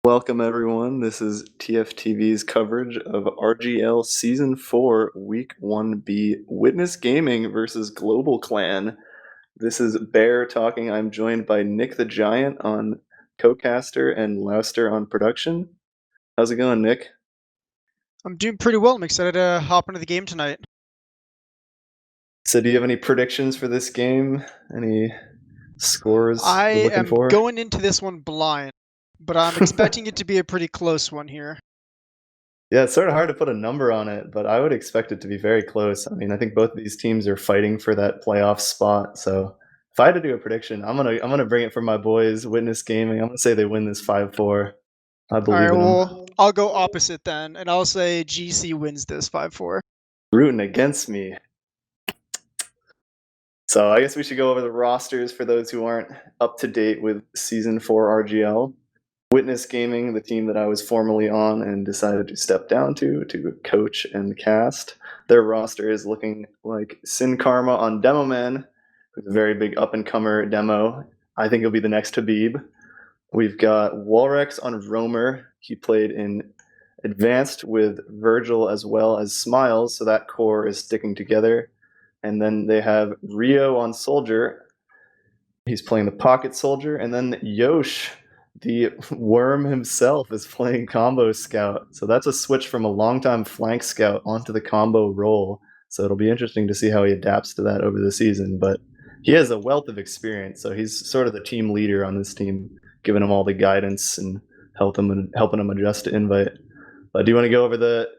Welcome everyone. This is TFTV's coverage of RGL Season 4 Week 1B Witness Gaming versus GlobalClan. This is Bear talking. I'm joined by Nick the Giant on co-caster and Louster on production. How's it going, Nick? I'm doing pretty well. I'm excited to hop into the game tonight. So do you have any predictions for this game? Any scores I you're looking am for? going into this one blind, but I'm expecting it to be a pretty close one here. Yeah, it's sort of hard to put a number on it, but I would expect it to be very close. I mean, I think both of these teams are fighting for that playoff spot. So if I had to do a prediction, I'm gonna bring it for my boys, Witness Gaming. I'm gonna say they win this 5-4. I All believe right, in them. well, I'll go opposite then, and I'll say GC wins this 5-4. Rooting against me. So I guess we should go over the rosters for those who aren't up to date with Season 4 RGL. Witness Gaming, the team that I was formerly on and decided to step down to coach and cast. Their roster is looking like Sin Karma on Demo Man, who's a very big up-and-comer demo. I think he'll be the next Habib. We've got Walrex on Roamer. He played in Advanced with Virgil as well as Smiles, so that core is sticking together. And then they have Rio on Soldier. He's playing the Pocket Soldier. And then Yosh, the worm himself, is playing Combo Scout. So that's a switch from a longtime flank scout onto the combo role. So it'll be interesting to see how he adapts to that over the season. But he has a wealth of experience, so he's sort of the team leader on this team, giving him all the guidance and helping him adjust to invite. Do you want to go over the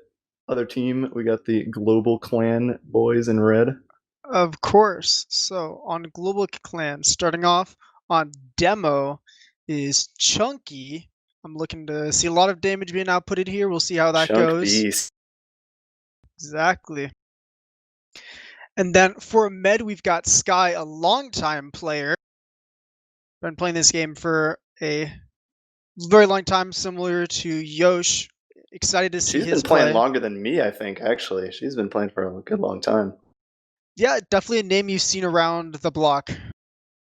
other team? We got the GlobalClan boys in red. Of course. So on GlobalClan, starting off on demo is Chunky. I'm looking to see a lot of damage being outputted here. We'll see how that Chunk goes. Beast. Exactly. And then for med, we've got Sky, a longtime player. Been playing this game for a very long time, similar to Yosh. Excited to see She's his been playing play. longer than me, I think, actually. She's been playing for a good long time. Yeah, definitely a name you've seen around the block.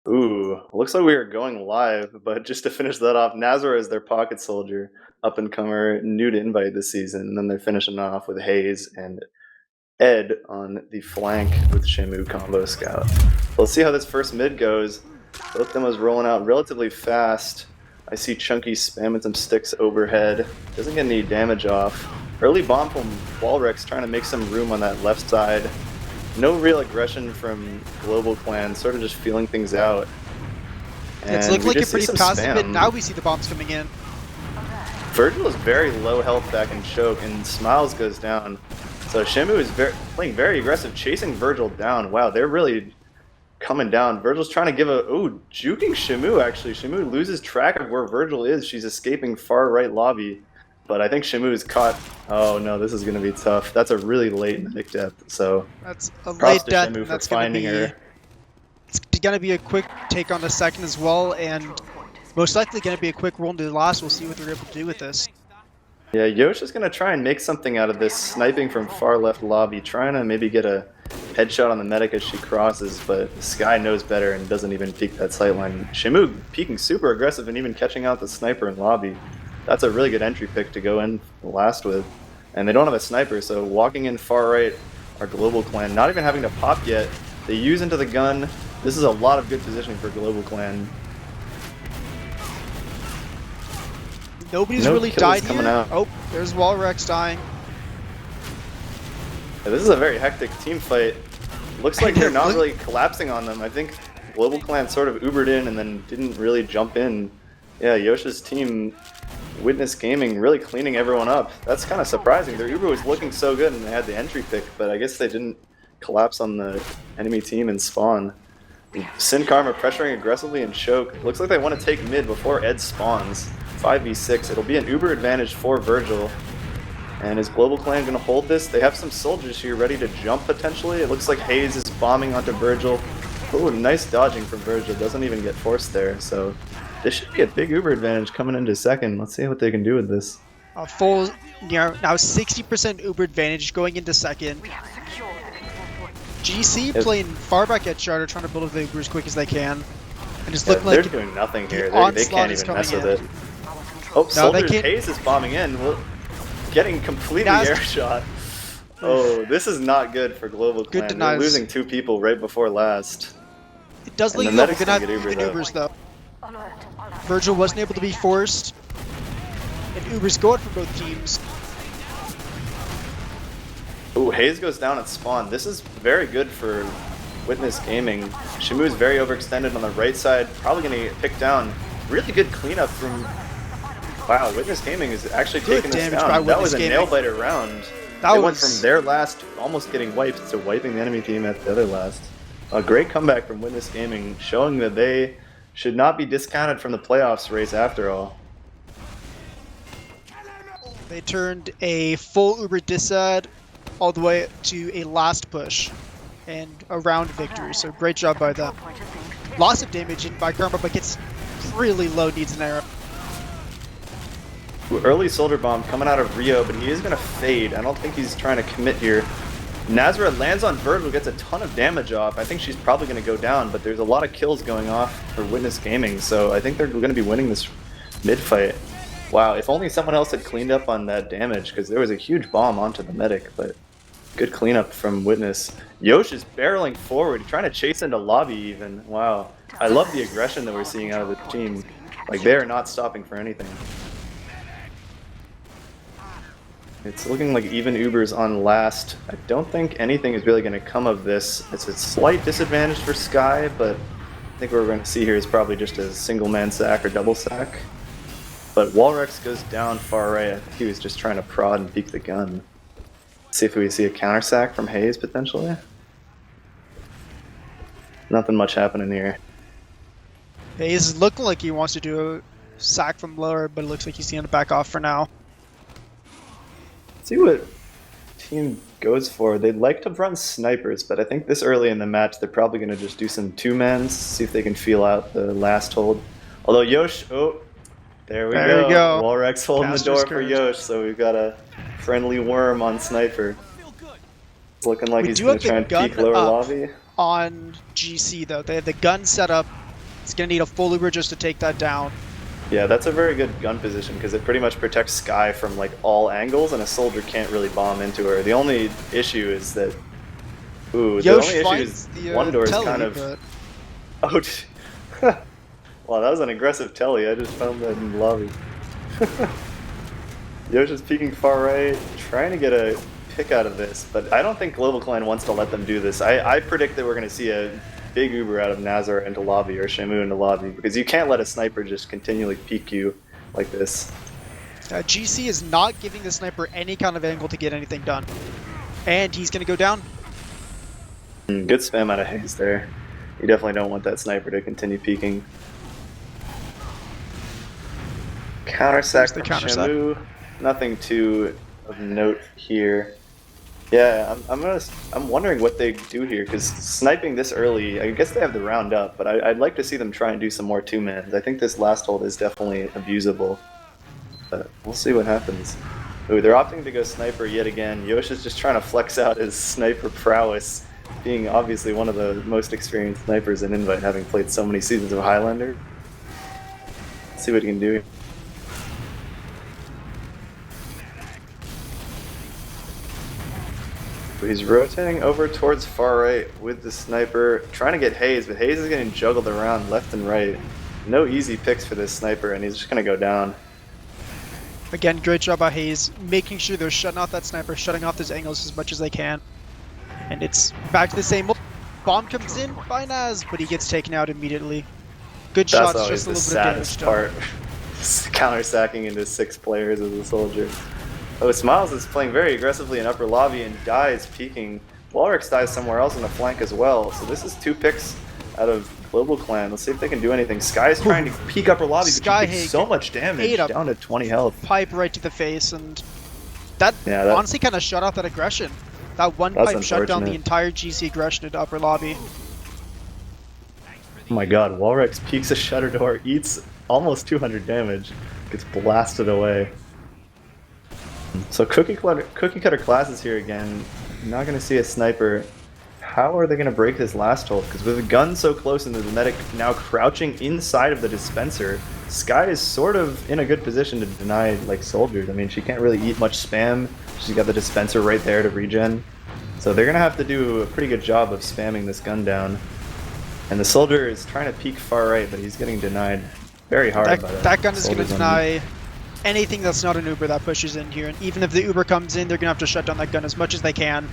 Ooh, looks like we are going live, but just to finish that off, Nazareth is their pocket soldier, up-and-comer, new to invite this season, and then they're finishing off with Hayes and Ed on the flank with Shamu Combo Scout. Let's see how this first mid goes. Both demos rolling out relatively fast. I see Chunky spamming some sticks overhead. Doesn't get any damage off. Early bomb from Walrex trying to make some room on that left side. No real aggression from GlobalClan, sort of just feeling things out. It's looking like a pretty passive bit. Now we see the bombs coming in. Virgil is very low health back in choke, and Smiles goes down. So Shamu is playing very aggressive, chasing Virgil down. Wow, they're really coming down. Virgil's trying to give juking Shamu, actually. Shamu loses track of where Virgil is. She's escaping far right lobby. But I think Shamu is caught. Oh no, this is going to be tough. That's a really late medic death. So that's a late death. Shamu for finding her. It's going to be a quick take on the second as well, and most likely going to be a quick roll into the last. We'll see what they're able to do with this. Yeah, Yosh is going to try and make something out of this, sniping from far left lobby, trying to maybe get a headshot on the medic as she crosses, but Sky knows better and doesn't even peek that sightline. Shamu peeking super aggressive and even catching out the sniper in lobby. That's a really good entry pick to go in last with. And they don't have a sniper, so walking in far right are GlobalClan, not even having to pop yet. They use into the gun. This is a lot of good positioning for GlobalClan. Nobody's really died here. Out. Oh, there's Walrex dying. Yeah, this is a very hectic team fight. Looks like they're not really collapsing on them. I think GlobalClan sort of Ubered in and then didn't really jump in. Yeah, Yosha's team, Witness Gaming, really cleaning everyone up. That's kind of surprising. Their Uber was looking so good and they had the entry pick, but I guess they didn't collapse on the enemy team and spawn. Sin Karma pressuring aggressively in choke. Looks like they want to take mid before Ed spawns. 5v6. It'll be an Uber advantage for Virgil. And is GlobalClan going to hold this? They have some soldiers here ready to jump potentially. It looks like Hayes is bombing onto Virgil. Oh, nice dodging from Virgil. Doesn't even get forced there. So this should be a big Uber advantage coming into second. Let's see what they can do with this. A full, now 60% Uber advantage going into second. GC playing far back at Charter, trying to build up the Uber as quick as they can. And just looking like they're doing nothing here. They can't even mess with it. Oh, Soldier can't. Hayes is bombing in. Well, getting completely Naz- airshot. Oh, this is not good for GlobalClan. Good They're denies. losing 2 people right before last. It does And leave the you though. We're medic's gonna gonna have get even Uber, Ubers though. Virgil wasn't able to be forced, and Ubers go out for both teams. Ooh, Hayes goes down at spawn. This is very good for Witness Gaming. Shamu's very overextended on the right side, probably gonna get picked down. Really good cleanup from... Wow, Witness Gaming is actually Good taking this damage by down. That was Witness a Gaming. nail-biter round. That They was... went from their last almost getting wiped to wiping the enemy team at the other last. A great comeback from Witness Gaming, showing that they should not be discounted from the playoffs race after all. They turned a full Uber disad all the way to a last push and a round victory, so great job by them. Loss of damage in by Karma, but gets really low, needs an arrow. Early Soldier Bomb coming out of Rio, but he is going to fade. I don't think he's trying to commit here. Nazareth lands on Virgil, gets a ton of damage off. I think she's probably going to go down, but there's a lot of kills going off for Witness Gaming, so I think they're going to be winning this mid-fight. Wow, if only someone else had cleaned up on that damage, because there was a huge bomb onto the medic, but good cleanup from Witness. Yosh is barreling forward, trying to chase into lobby even. Wow. I love the aggression that we're seeing out of the team. Like, they're not stopping for anything. It's looking like even Uber's on last. I don't think anything is really going to come of this. It's a slight disadvantage for Sky, but I think what we're going to see here is probably just a single man sack or double sack. But Walrex goes down far right. I think he was just trying to prod and peek the gun. See if we see a counter sack from Hayes potentially. Nothing much happening here. Hayes is looking like he wants to do a sack from lower, but it looks like he's going to back off for now. See what team goes for. They'd like to run snipers, but I think this early in the match they're probably going to just do some 2-mans, see if they can feel out the last hold. Although Yosh, oh, there we go. Walrex holding the door for Yosh, so we've got a friendly worm on sniper. It's looking like he's going to try and peek lower lobby. On GC though, they have the gun set up. It's going to need a full Uber just to take that down. Yeah, that's a very good gun position because it pretty much protects Sky from like all angles, and a soldier can't really bomb into her. The only issue is that, ooh, the only issue is one door is kind of. Oh, wow, that was an aggressive telly. I just found that in the lobby. Yosh is peeking far right, trying to get a pick out of this, but I don't think GlobalClan wants to let them do this. I predict that we're going to see a big Uber out of Nazar into lobby or Shamu into lobby, because you can't let a sniper just continually peek you like this. GC is not giving the sniper any kind of angle to get anything done. And he's going to go down. Good spam out of Hayes there. You definitely don't want that sniper to continue peeking. Counter sack from Shamu. Nothing too of note here. Yeah, I'm wondering what they do here, because sniping this early, I guess they have the round up, but I'd like to see them try and do some more 2-mans. I think this last hold is definitely abusable, but we'll see what happens. Ooh, they're opting to go sniper yet again. Yosh is just trying to flex out his sniper prowess, being obviously one of the most experienced snipers in Invite, having played so many seasons of Highlander. Let's see what he can do. He's rotating over towards far right with the sniper, trying to get Hayes, but Hayes is getting juggled around left and right. No easy picks for this sniper, and he's just going to go down. Again, great job by Hayes, making sure they're shutting off that sniper, shutting off those angles as much as they can. And it's back to the same. Bomb comes in by Naz, but he gets taken out immediately. Good shots, just a little bit of damage part. Counter-sacking into 6 players as a soldier. Oh, Smiles is playing very aggressively in upper lobby and dies peeking. Walrex dies somewhere else on the flank as well. So this is 2 picks out of GlobalClan. Let's see if they can do anything. Sky's trying to peek upper lobby, but he takes so much damage, down to 20 health. Pipe right to the face, and that honestly kind of shut off that aggression. That one pipe shut down the entire GC aggression into upper lobby. Oh my god, Walrex peeks a shutter door, eats almost 200 damage, gets blasted away. So cookie cutter classes here again. Not going to see a sniper. How are they going to break this last hold? Because with the gun so close and the medic now crouching inside of the dispenser, Sky is sort of in a good position to deny like soldiers. I mean, she can't really eat much spam. She's got the dispenser right there to regen. So they're gonna have to do a pretty good job of spamming this gun down. And the soldier is trying to peek far right, but he's getting denied very hard by that. That gun is gonna deny anything that's not an Uber that pushes in here. And even if the Uber comes in, they're gonna have to shut down that gun as much as they can.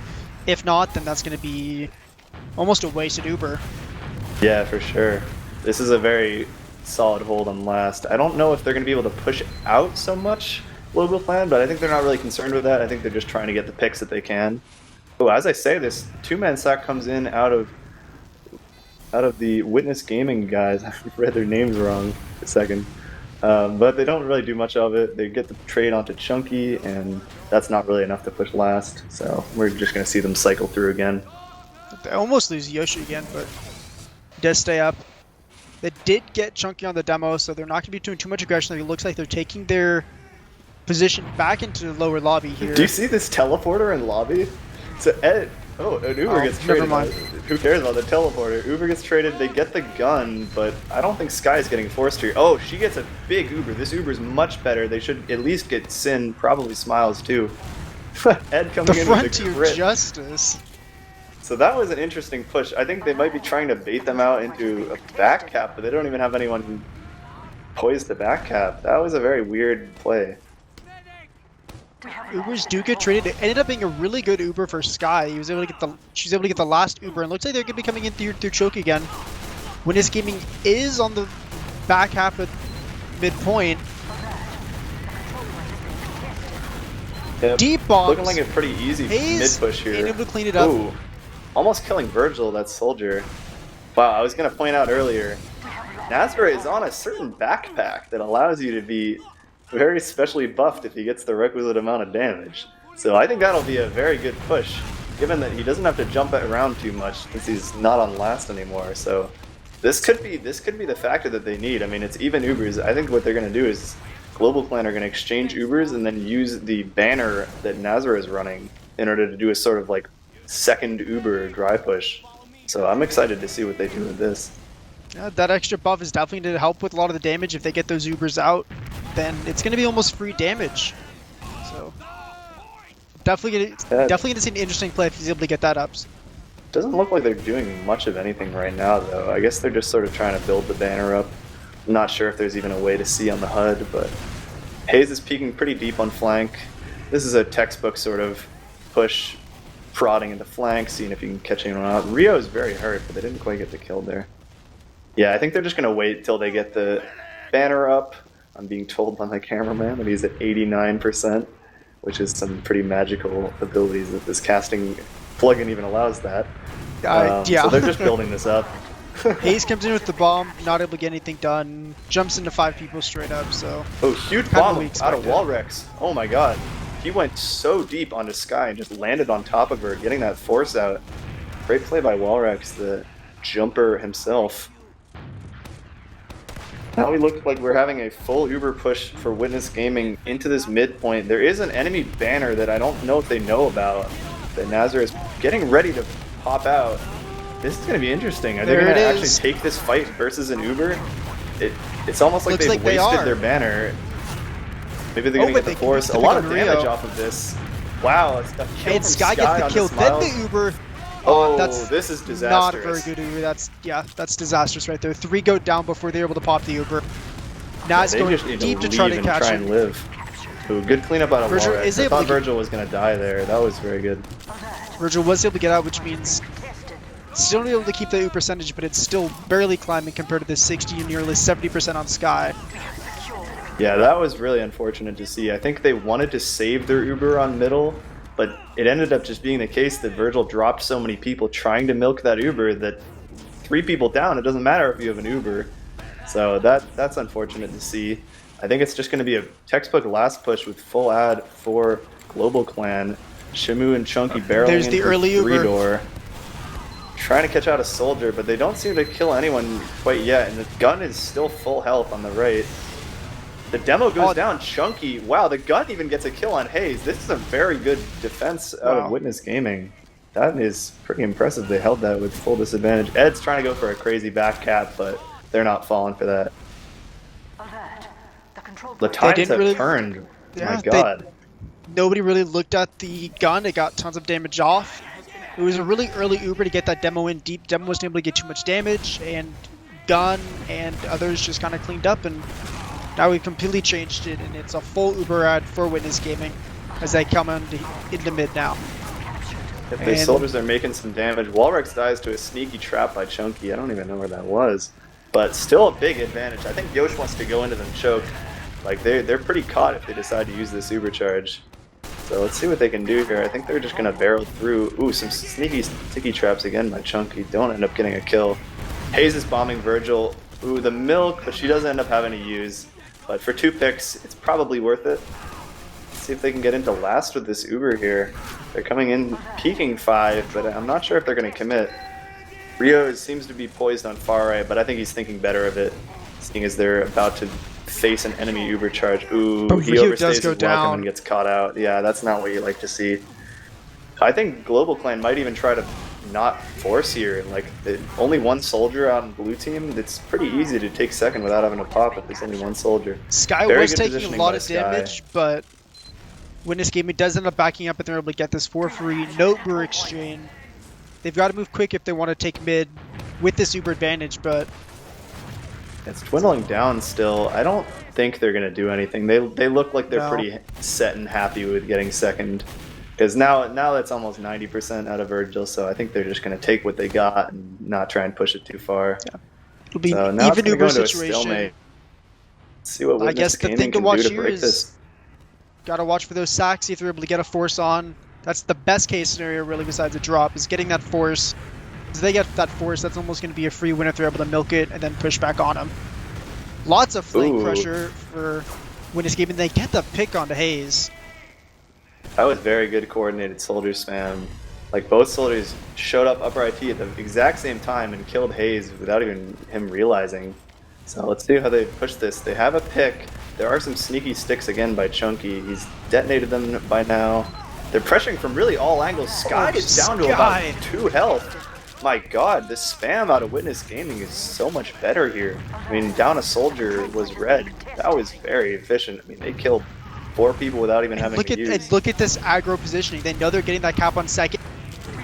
If not, then that's gonna be almost a wasted Uber. Yeah, for sure. This is a very solid hold on last. I don't know if they're going to be able to push out so much GlobalClan, but I think they're not really concerned with that. I think they're just trying to get the picks that they can. Oh, as I say, this two-man sack comes in out of the Witness Gaming guys. I read their names wrong for a second. But they don't really do much of it. They get the trade onto Chunky, and that's not really enough to push last. So we're just going to see them cycle through again. They almost lose Yoshi again, but he does stay up. They did get Chunky on the demo, so they're not going to be doing too much aggression. It looks like they're taking their position back into the lower lobby here. Do you see this teleporter in lobby? So Ed, an Uber gets traded. Never mind. Who cares about the teleporter? Uber gets traded, they get the gun, but I don't think Sky is getting forced here. Oh, she gets a big Uber. This Uber is much better. They should at least get Sin, probably Smiles too. Ed coming in with the Frontier crit. Justice. So that was an interesting push. I think they might be trying to bait them out into a back cap, but they don't even have anyone who poised the back cap. That was a very weird play. Ubers do get traded. It ended up being a really good Uber for Sky. She was able to get the last Uber, and looks like they're going to be coming in through Choke again. Witness Gaming is on the back half at midpoint. Yep. Deep bombs. Looking like a pretty easy mid push here. Able to clean it up. Ooh, almost killing Virgil, that soldier. Wow, I was going to point out earlier, Nazra is on a certain backpack that allows you to be very specially buffed if he gets the requisite amount of damage. So I think that'll be a very good push, given that he doesn't have to jump around too much since he's not on last anymore. So this could be the factor that they need. I mean, it's even Ubers. I think what they're going to do is GlobalClan are going to exchange Ubers and then use the banner that Nazra is running in order to do a sort of like second Uber dry push. So I'm excited to see what they do with this. Yeah, that extra buff is definitely going to help with a lot of the damage. If they get those Ubers out, then it's going to be almost free damage. So definitely going to see an interesting play if he's able to get that up. Doesn't look like they're doing much of anything right now, though. I guess they're just sort of trying to build the banner up. I'm not sure if there's even a way to see on the HUD, but Hayes is peeking pretty deep on flank. This is a textbook sort of push, prodding into flank, seeing if you can catch anyone out. Rio is very hurt, but they didn't quite get the kill there. Yeah, I think they're just going to wait till they get the banner up. I'm being told by my cameraman that he's at 89%, which is some pretty magical abilities that this casting plugin even allows that. Yeah. So they're just building this up. Hayes comes in with the bomb, not able to get anything done, jumps into 5 people straight up, so... Oh, huge bomb out of Wallrex. Oh my god. He went so deep onto Sky and just landed on top of her, getting that force out. Great play by Wallrex, the jumper himself. Now we look like we're having a full Uber push for Witness Gaming into this midpoint. There is an enemy banner that I don't know if they know about, that Nazar is getting ready to pop out. This is going to be interesting. Are they going to actually take this fight versus an Uber? It's almost like they've wasted their banner. Maybe they're going to get the force. A lot of damage off of this. Wow, it's a kill from Sky gets the kill, then the Uber. Oh, that's this is disastrous. Not a very good Uber. That's disastrous right there. 3 go down before they're able to pop the Uber. Now it's going deep to try to catch him. And live. Ooh, good cleanup out of Wallrex. I thought Virgil was going to die there. That was very good. Virgil was able to get out, which means still able to keep the Uber percentage, but it's still barely climbing compared to the 60 and nearly 70% on Sky. Yeah, that was really unfortunate to see. I think they wanted to save their Uber on middle, but it ended up just being the case that Virgil dropped so many people trying to milk that Uber that 3 people down, it doesn't matter if you have an Uber. So that's unfortunate to see. I think it's just going to be a textbook last push with full ad for GlobalClan. Shimu and Chunky barreling There's the early Uber. 3-door. Trying to catch out a soldier, but they don't seem to kill anyone quite yet, and the gun is still full health on the right. The demo goes down. Chunky. Wow, the gun even gets a kill on Hayes. This is a very good defense out of Witness Gaming. That is pretty impressive. They held that with full disadvantage. Ed's trying to go for a crazy back cap, but they're not falling for that. The tides have really turned. Yeah, My God. nobody really looked at the gun. It got tons of damage off. It was a really early Uber to get that demo in deep. Demo wasn't able to get too much damage, and gun and others just kind of cleaned up, and now we've completely changed it, and it's a full Uber ad for Witness Gaming as they come into mid now. If the soldiers are making some damage, Walrex dies to a sneaky trap by Chunky. I don't even know where that was. But still a big advantage. I think Yosh wants to go into them choke. Like, they're pretty caught if they decide to use this Uber charge. So let's see what they can do here. I think they're just going to barrel through. Ooh, some sneaky sticky traps again by Chunky. Don't end up getting a kill. Hayes is bombing Virgil. Ooh, the milk, but she doesn't end up having to use. But for 2 picks, it's probably worth it. Let's see if they can get into last with this Uber here. They're coming in peaking 5, but I'm not sure if they're going to commit. Rio seems to be poised on far right, but I think he's thinking better of it, seeing as they're about to face an enemy Uber charge. Ooh, but he Rio overstays does go his welcome down and gets caught out. Yeah, that's not what you like to see. I think GlobalClan might even try to not force here. Like, only 1 soldier out in blue team, it's pretty easy to take second without having to pop if there's only 1 soldier. Sky Very was good taking a positioning lot by of Sky. damage, but Witness Gaming does end up backing up, and they're able to get this for free. No Uber exchange. They've got to move quick if they want to take mid with this Uber advantage, but it's dwindling down still. I don't think they're going to do anything. They look like they're pretty set and happy with getting second. Because now that's almost 90% out of Virgil, so I think they're just going to take what they got and not try and push it too far. Yeah. It'll be so an now even it's Uber go into situation. A stalemate. Let's see what Witness I guess the Gaming thing to can watch do to here break is this. Gotta watch for those sacks, see if they're able to get a force on. That's the best case scenario, really, besides a drop, is getting that force. If they get that force, that's almost going to be a free win if they're able to milk it and then push back on them. Lots of flank pressure for Witness Gaming. They get the pick onto Hayes. That was very good coordinated soldier spam. Like, both soldiers showed up upper IT at the exact same time and killed Hayes without even him realizing. So let's see how they push this. They have a pick. There are some sneaky sticks again by Chunky. He's detonated them by now. They're pressuring from really all angles. Sky is down to about 2 health. My God, the spam out of Witness Gaming is so much better here. I mean, down a soldier was red. That was very efficient. I mean, they killed 4 people without even having to use. And look at this aggro positioning. They know they're getting that cap on second.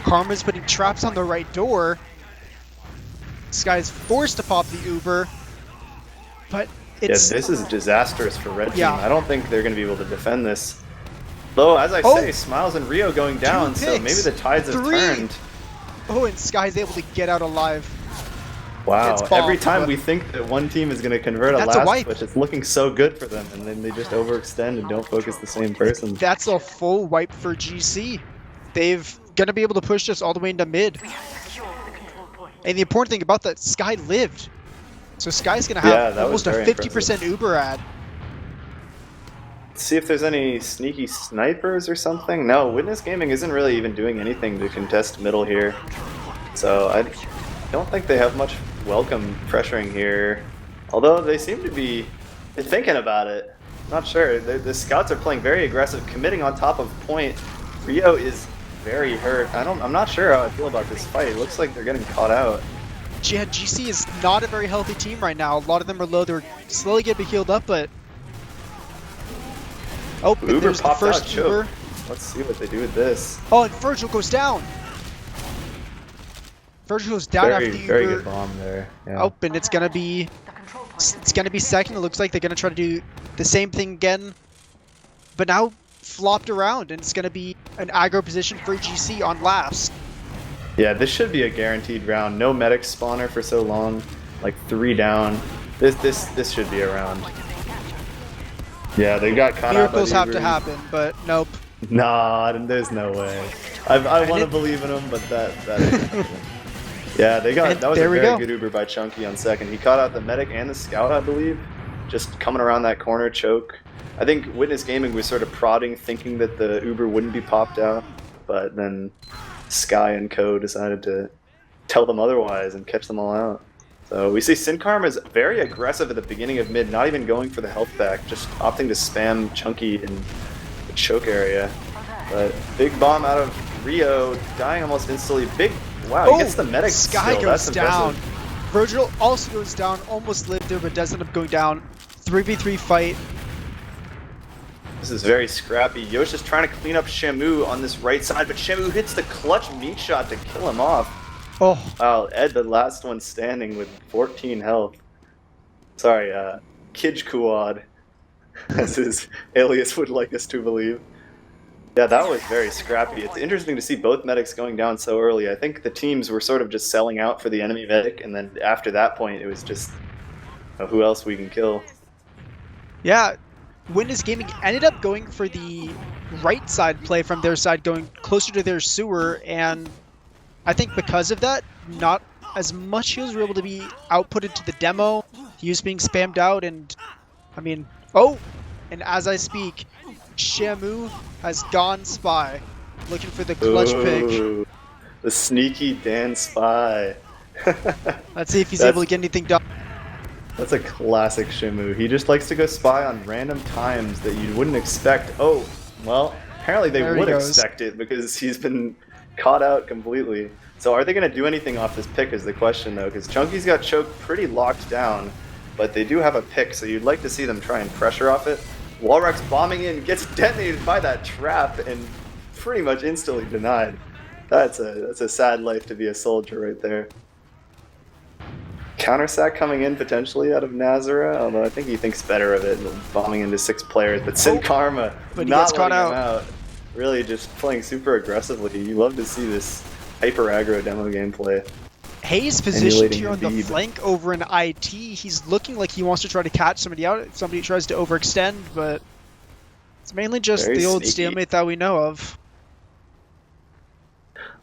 Karma's putting traps on the right door. Sky is forced to pop the Uber. But it's... Yeah, this is disastrous for Red Team. Yeah. I don't think they're going to be able to defend this. Though, as I say, Smiles and Rio going down, so maybe the tides have turned. Oh, and Sky's able to get out alive. Wow, every time we think that one team is going to convert a last switch, it's looking so good for them, and then they just overextend and don't focus the same person. That's a full wipe for GC. They've going to be able to push this all the way into mid. And the important thing about that, Sky lived. So Sky's going to have almost a 50% Uber ad. Let's see if there's any sneaky snipers or something. No, Witness Gaming isn't really even doing anything to contest middle here. So I don't think they have much welcome pressuring here. Although they seem to be thinking about it. Not sure. The scouts are playing very aggressive, committing on top of point. Rio is very hurt. I'm not sure how I feel about this fight. It looks like they're getting caught out. Yeah, GC is not a very healthy team right now. A lot of them are low. They're slowly getting healed up, but... Oh, Uber there's the first Uber. Let's see what they do with this. Oh, and Virgil goes down. Virgil goes down after the Uber. Very good bomb there. Yeah. Oh, and it's gonna be second. It looks like they're gonna try to do the same thing again, but now flopped around, and it's gonna be an aggro position for GC on last. Yeah, this should be a guaranteed round. No medic spawner for so long, like 3 down. This should be a round. Yeah, they got caught out by Miracles have to happen, but nope. Nah, there's no way. I want to believe in them, but that ain't happening. Yeah, that was a very good Uber by Chunky on second. He caught out the medic and the scout, I believe, just coming around that corner choke. I think Witness Gaming was sort of prodding, thinking that the Uber wouldn't be popped out, but then Sky and Co decided to tell them otherwise and catch them all out. So we see Sinkarm is very aggressive at the beginning of mid, not even going for the health back, just opting to spam Chunky in the choke area. But big bomb out of Rio, dying almost instantly. Wow, he gets the medic Sky still. goes That's down. impressive. Virgil also goes down, almost lived there, but does end up going down. 3v3 fight. This is very scrappy. Yosh is trying to clean up Shamu on this right side, but Shamu hits the clutch meat shot to kill him off. Oh, Wow, Ed, the last one standing with 14 health. Sorry, Kijkuad, as his alias would like us to believe. Yeah, that was very scrappy. It's interesting to see both medics going down so early. I think the teams were sort of just selling out for the enemy medic, and then after that point, it was just who else we can kill. yeah. Witness Gaming ended up going for the right side play from their side, going closer to their sewer, and I think because of that, not as much heals were able to be outputted to the demo. He's being spammed out, and I mean, oh, and as I speak, Shamu has gone spy, looking for the clutch pick. The sneaky Dan spy. Let's see if he's able to get anything done. That's a classic Shamu. He just likes to go spy on random times that you wouldn't expect. Oh, well, apparently they would expect it because he's been caught out completely. So are they going to do anything off this pick is the question, though, because Chunky's got Choke pretty locked down, but they do have a pick, so you'd like to see them try and pressure off it. Walrex bombing in, gets detonated by that trap, and pretty much instantly denied. That's a sad life to be a soldier right there. Countersack coming in potentially out of Nazara, although I think he thinks better of it, bombing into 6 players. But Sin Karma but not letting him out. Really just playing super aggressively. You love to see this hyper aggro demo gameplay. Hayes positioned here on the flank over in IT. He's looking like he wants to try to catch somebody out. Somebody tries to overextend, but it's mainly just the old stalemate that we know of.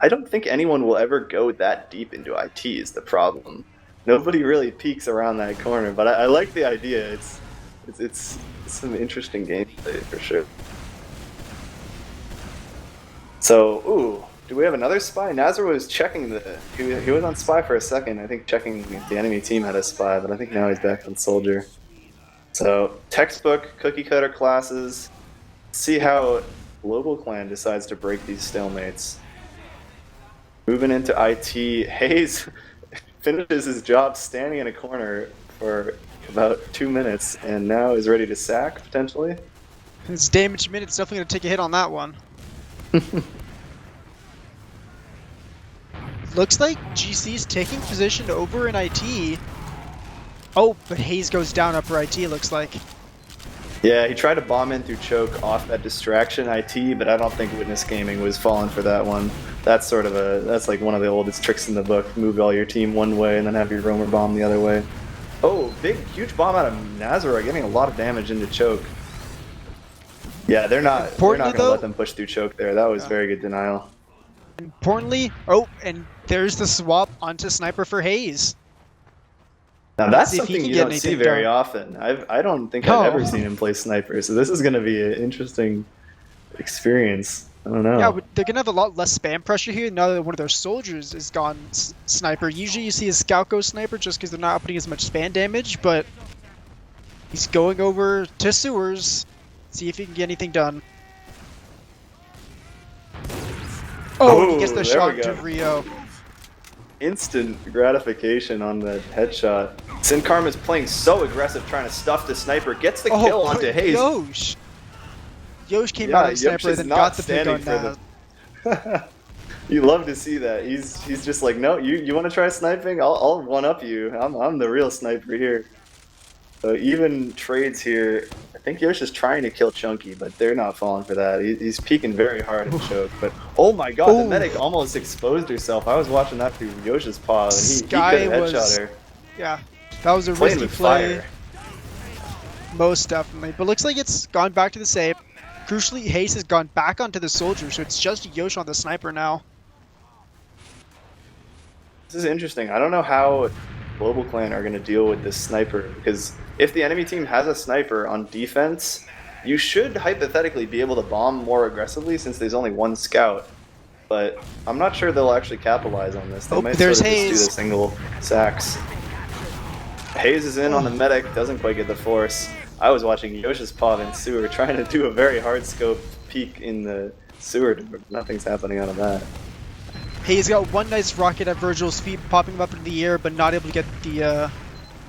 I don't think anyone will ever go that deep into IT is the problem. Nobody really peeks around that corner, but I like the idea. It's some interesting gameplay for sure. So, ooh, do we have another spy? Nazar was checking he was on spy for a second. I think checking if the enemy team had a spy, but I think now he's back on soldier. So, textbook cookie cutter classes. See how GlobalClan decides to break these stalemates. Moving into IT, Hayes finishes his job standing in a corner for about 2 minutes, and now is ready to sack, potentially. His damage minute's definitely going to take a hit on that one. Looks like GC's taking position over in IT. Oh, but Hayes goes down upper IT, looks like. Yeah, he tried to bomb in through choke off that distraction IT, but I don't think Witness Gaming was falling for that one. That's that's like one of the oldest tricks in the book. Move all your team one way and then have your roamer bomb the other way. Oh, huge bomb out of Nazara, getting a lot of damage into choke. Yeah, they're not going to let them push through choke there. That was very good denial. Importantly, oh, and there's the swap onto Sniper for Hayes. Now that's something you don't see very often. I don't think I've ever seen him play Sniper, so this is going to be an interesting experience. I don't know. Yeah, but they're going to have a lot less spam pressure here now that one of their soldiers is gone Sniper. Usually you see a Scout go Sniper just because they're not putting as much spam damage, but he's going over to sewers. See if he can get anything done. Oh, he gets the shot to Rio. Instant gratification on that headshot. Sin Karma's playing so aggressive, trying to stuff the Sniper. Gets the kill onto Hayes. Yosh came out of the Sniper, then got the pick on that. You love to see that. He's just like, no, you want to try sniping? I'll one up you. I'm the real sniper here. So even trades here. I think Yosh is trying to kill Chunky, but they're not falling for that. He's peeking very hard at choke. But oh my god, the medic almost exposed herself. I was watching that through Yosh's paw, and he could have headshot her. Yeah, that was a risky play. Most definitely. But looks like it's gone back to the save. Crucially, Hayes has gone back onto the soldier, so it's just Yosh on the Sniper now. This is interesting. I don't know how GlobalClan are going to deal with this Sniper, because if the enemy team has a Sniper on defense, you should hypothetically be able to bomb more aggressively since there's only one Scout. But I'm not sure they'll actually capitalize on this. They might sort of just do the single sacks. Hayes is in on the medic, doesn't quite get the force. I was watching Yosh's pod in sewer trying to do a very hard scope peek in the sewer, but nothing's happening out of that. Hayes got one nice rocket at Virgil's feet, popping him up into the air, but not able to get the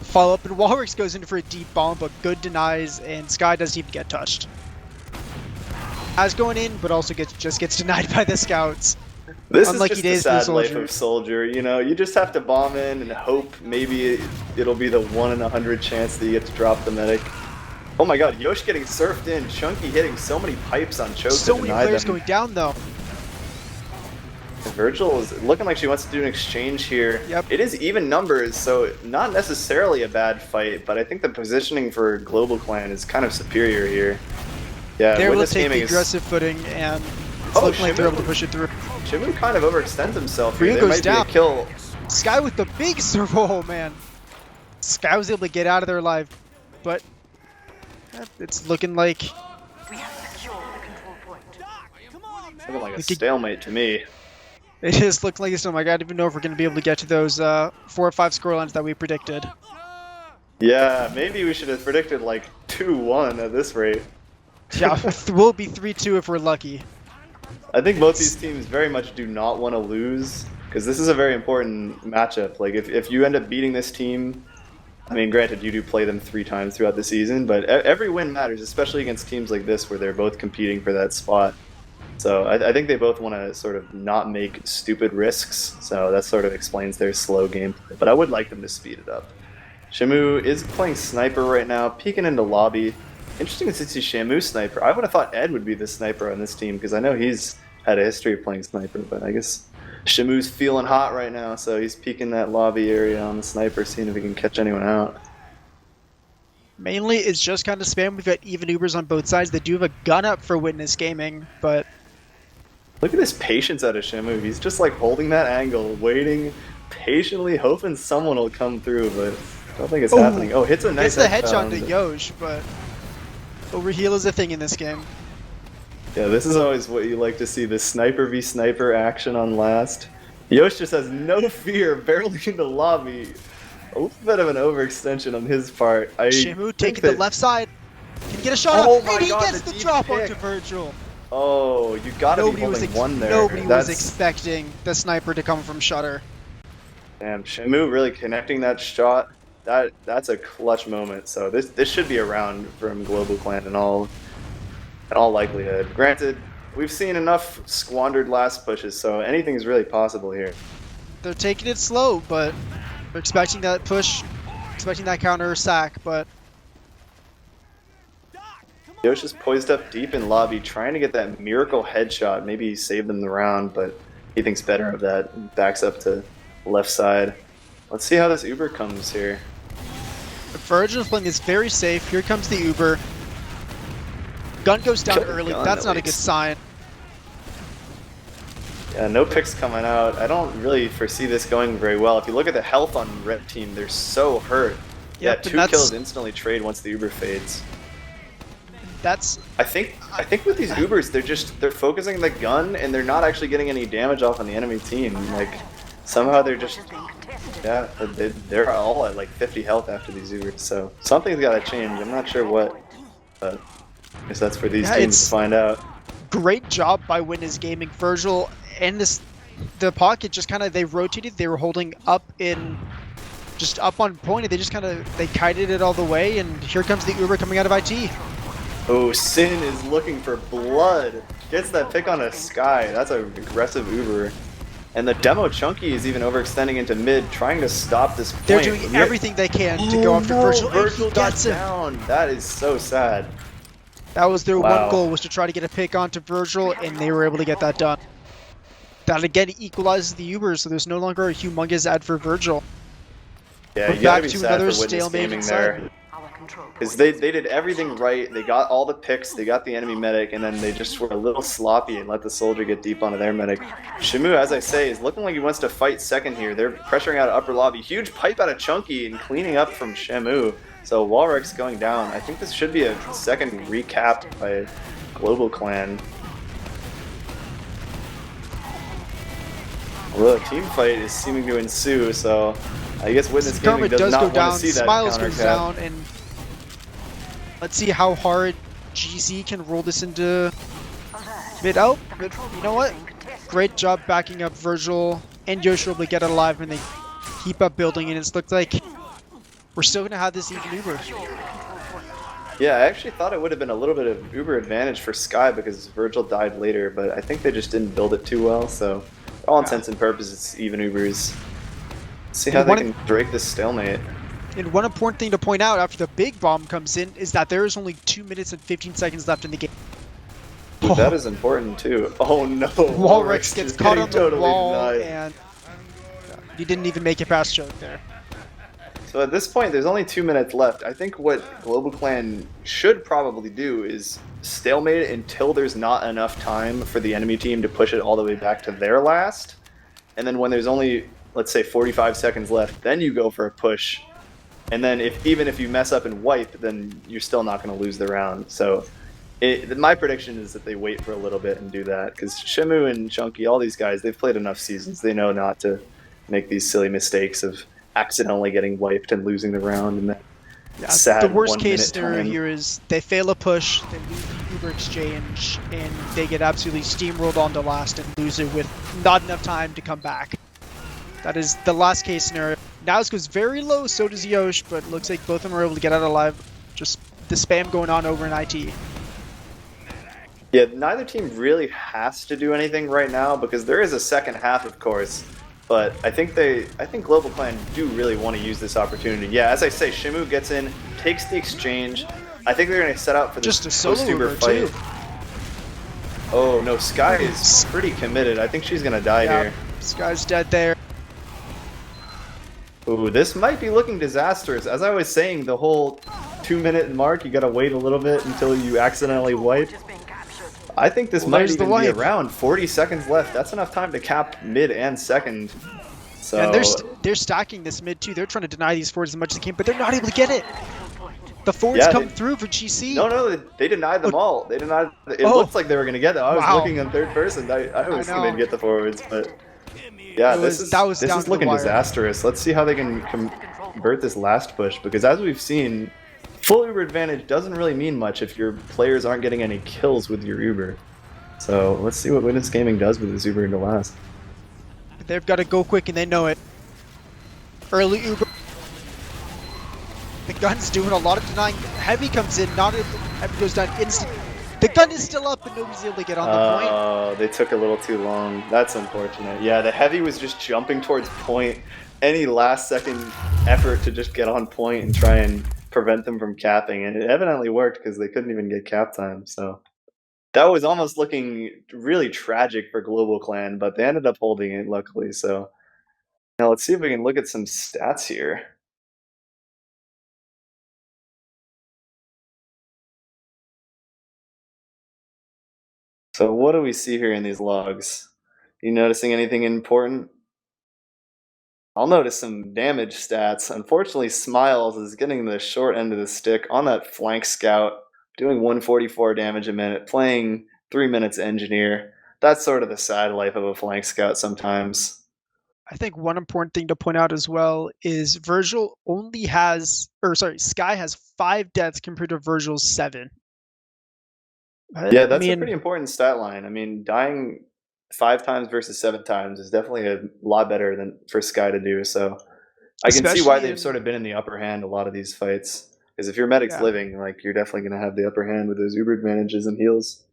follow-up. And Walrix goes in for a deep bomb, but good denies, and Sky doesn't even get touched. As going in, but also just gets denied by the scouts. This Unlucky is days just the for sad life Soldier. of Soldier, you know? You just have to bomb in and hope maybe it'll be the 1 in 100 chance that you get to drop the medic. Oh my god, Yosh getting surfed in, Chunky hitting so many pipes on choke So to many deny players them. going down though. Virgil is looking like she wants to do an exchange here. Yep. It is even numbers, so not necessarily a bad fight, but I think the positioning for GlobalClan is kind of superior here. Yeah, They're able to Witness take the Gaming is... aggressive footing, and it's Oh, looking like they're Shimu. able to push it through. Shimu kind of overextends himself here. Ryu There goes might down. be a kill. Sky with the big servo, oh man. Sky was able to get out of there alive, but it's looking like Looking like a stalemate to me. it is looking like it's. Oh my god, I don't even know if we're going to be able to get to those 4 or 5 scorelines that we predicted. Yeah, maybe we should have predicted like 2-1 at this rate. Yeah, we'll be 3-2 if we're lucky. I think both these teams very much do not want to lose, because this is a very important matchup. Like, if you end up beating this team, I mean, granted, you do play them 3 times throughout the season, but every win matters, especially against teams like this where they're both competing for that spot. So I think they both want to sort of not make stupid risks, so that sort of explains their slow gameplay. But I would like them to speed it up. Shamu is playing sniper right now, peeking into lobby. Interesting to see Shamu sniper. I would have thought Ed would be the sniper on this team, because I know he's had a history of playing sniper, but I guess Shamu's feeling hot right now, so he's peeking that lobby area on the sniper, seeing if he can catch anyone out. Mainly, it's just kind of spam. We've got even Ubers on both sides. They do have a gun up for Witness Gaming, but Look at this patience out of Shamu. He's just like holding that angle, waiting patiently, hoping someone will come through, but I don't think it's happening. Oh, hits a nice gets the headshot to headshot. Yosh, but overheal is a thing in this game. Yeah, this is always what you like to see, this sniper v sniper action on last. Yosh just has no fear, barely in the lobby. A little bit of an overextension on his part. Shamu taking the left side. Can he get a shot Oh up? my And he God, gets the the deep drop kick. onto Virgil. Oh, you gotta be holding one there. Nobody was That's- expecting the sniper to come from Shutter. Damn, Shamu really connecting that shot. That's a clutch moment. So this should be a round from GlobalClan in all likelihood. Granted, we've seen enough squandered last pushes, so anything's really possible here. They're taking it slow, but they're expecting that push, expecting that counter sack, but Yosh is poised up deep in lobby, trying to get that miracle headshot. Maybe he saved them the round, but he thinks better of that. Backs up to left side. Let's see how this Uber comes here. Virgil's playing this very safe. Here comes the Uber. Gun goes down Kill the early. gun, That's at not a good least. sign. Yeah, no picks coming out. I don't really foresee this going very well. If you look at the health on Rep Team, they're so hurt. Yeah, Yep, and 2 kills instantly trade once the Uber fades. That's I think with these Ubers, they're focusing the gun and they're not actually getting any damage off on the enemy team. Like somehow they're just they're all at like 50 health after these Ubers. So something's got to change. I'm not sure what, but I guess that's for these teams to find out. great job by Witness Gaming. Virgil and the pocket just kind of they rotated. They were holding up just up on point. And they just they kited it all the way. And here comes the Uber coming out of IT. Oh, Sin is looking for blood. Gets that pick on a Sky. That's an aggressive Uber. And the demo Chunky is even overextending into mid, trying to stop this point. They're doing everything they can to go after Virgil. Virgil And he got gets him. down. That is so sad. That was their Wow. one goal, was to try to get a pick onto Virgil, and they were able to get that done. That again equalizes the Uber, so there's no longer a humongous ad for Virgil. Yeah, We're you gotta back be to sad another for Witness stalemate Gaming inside. there. Because they did everything right. They got all the picks, they got the enemy medic, and then they just were a little sloppy and let the soldier get deep onto their medic. Shamu, as I say, is looking like he wants to fight second here. They're pressuring out of upper lobby. Huge pipe out of Chunky and cleaning up from Shamu. So Walrex going down. I think this should be a second recap by GlobalClan. Well, a team fight is seeming to ensue, so I guess Witness Gaming Karma does does not go want down, to see that Smiles counter goes cap. down, and let's see how hard GC can roll this into mid out. But you know what? Great job backing up Virgil and Yosh will get it alive, and they keep up building, and it's looked like we're still going to have this even Uber. Yeah, I actually thought it would have been a little bit of Uber advantage for Sky because Virgil died later, but I think they just didn't build it too well, so for all Yeah. intents and purposes, it's even Ubers. See And how they can break this stalemate. And one important thing to point out after the big bomb comes in is that there is only 2 minutes and 15 seconds left in the game. Ooh, that is important too. Oh no, Walrix gets caught on the totally wall, denied. and he didn't even make it past choke there. So at this point, there's only 2 minutes left. I think what GlobalClan should probably do is stalemate it until there's not enough time for the enemy team to push it all the way back to their last. And then when there's only, let's say, 45 seconds left, then you go for a push. And then even if you mess up and wipe, then you're still not going to lose the round. So my prediction is that they wait for a little bit and do that. Because Shimu and Chunky, all these guys, they've played enough seasons. They know not to make these silly mistakes of accidentally getting wiped and losing the round. And then sad the worst case 1 minute scenario time. here is they fail a push, they lose the Uber exchange, and they get absolutely steamrolled on the last and lose it with not enough time to come back. That is the last case scenario. Naus goes very low, so does Yosh, but looks like both of them are able to get out alive. Just the spam going on over in IT. Yeah, neither team really has to do anything right now because there is a second half, of course. But I think GlobalClan do really want to use this opportunity. Yeah, as I say, Shimu gets in, takes the exchange. I think they're going to set out for this just a solo Uber fight. too. Oh no, Sky is pretty committed. I think she's going to die here. Sky's dead there. Ooh, this might be looking disastrous. As I was saying, the whole 2-minute mark, you gotta wait a little bit until you accidentally wipe. I think this might even be around 40 seconds left. That's enough time to cap mid and second. So and they're stacking this mid too. They're trying to deny these forwards as much as they can, but they're not able to get it. The forwards come through for GC. No, they denied them all. They denied. It looks like they were gonna get them. I was looking in third person. I was thinking they'd get the forwards, but. Yeah, this is looking disastrous. Let's see how they can convert this last push, because as we've seen, full Uber advantage doesn't really mean much if your players aren't getting any kills with your Uber. So let's see what Witness Gaming does with this Uber into last. They've got to go quick and they know it. Early Uber. The gun's doing a lot of denying. Heavy comes in, not Heavy goes down instant. The gun is still up, but nobody's able to get on the point. Oh, they took a little too long. That's unfortunate. Yeah, the Heavy was just jumping towards point. Any last-second effort to just get on point and try and prevent them from capping, and it evidently worked because they couldn't even get cap time. So that was almost looking really tragic for GlobalClan, but they ended up holding it, luckily. So now let's see if we can look at some stats here. So what do we see here in these logs? You noticing anything important? I'll notice some damage stats. Unfortunately, Smiles is getting the short end of the stick on that flank scout, doing 144 damage a minute, playing 3 minutes engineer. That's sort of the sad life of a flank scout sometimes. I think one important thing to point out as well is Sky has 5 deaths compared to Virgil's 7. Yeah, that's a pretty important stat line. I mean, dying 5 times versus 7 times is definitely a lot better than for Sky to do. So I can see why they've sort of been in the upper hand a lot of these fights. Because if your medic's living, like, you're definitely going to have the upper hand with those Uber advantages and heals.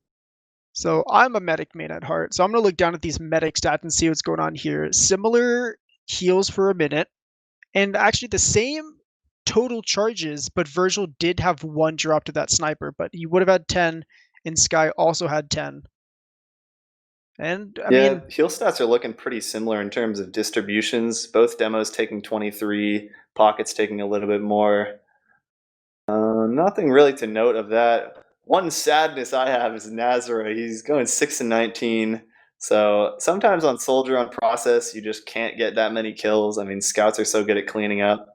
So I'm a medic main at heart. So I'm going to look down at these medic stats and see what's going on here. Similar heals for a minute. And actually the same total charges, but Virgil did have 1 drop to that sniper. But he would have had 10, and Sky also had 10. And I mean, heal stats are looking pretty similar in terms of distributions. Both demos taking 23, Pockets taking a little bit more. Nothing really to note of that. One sadness I have is Nazara. He's going 6 and 19. So sometimes on Soldier, on Process, you just can't get that many kills. I mean, scouts are so good at cleaning up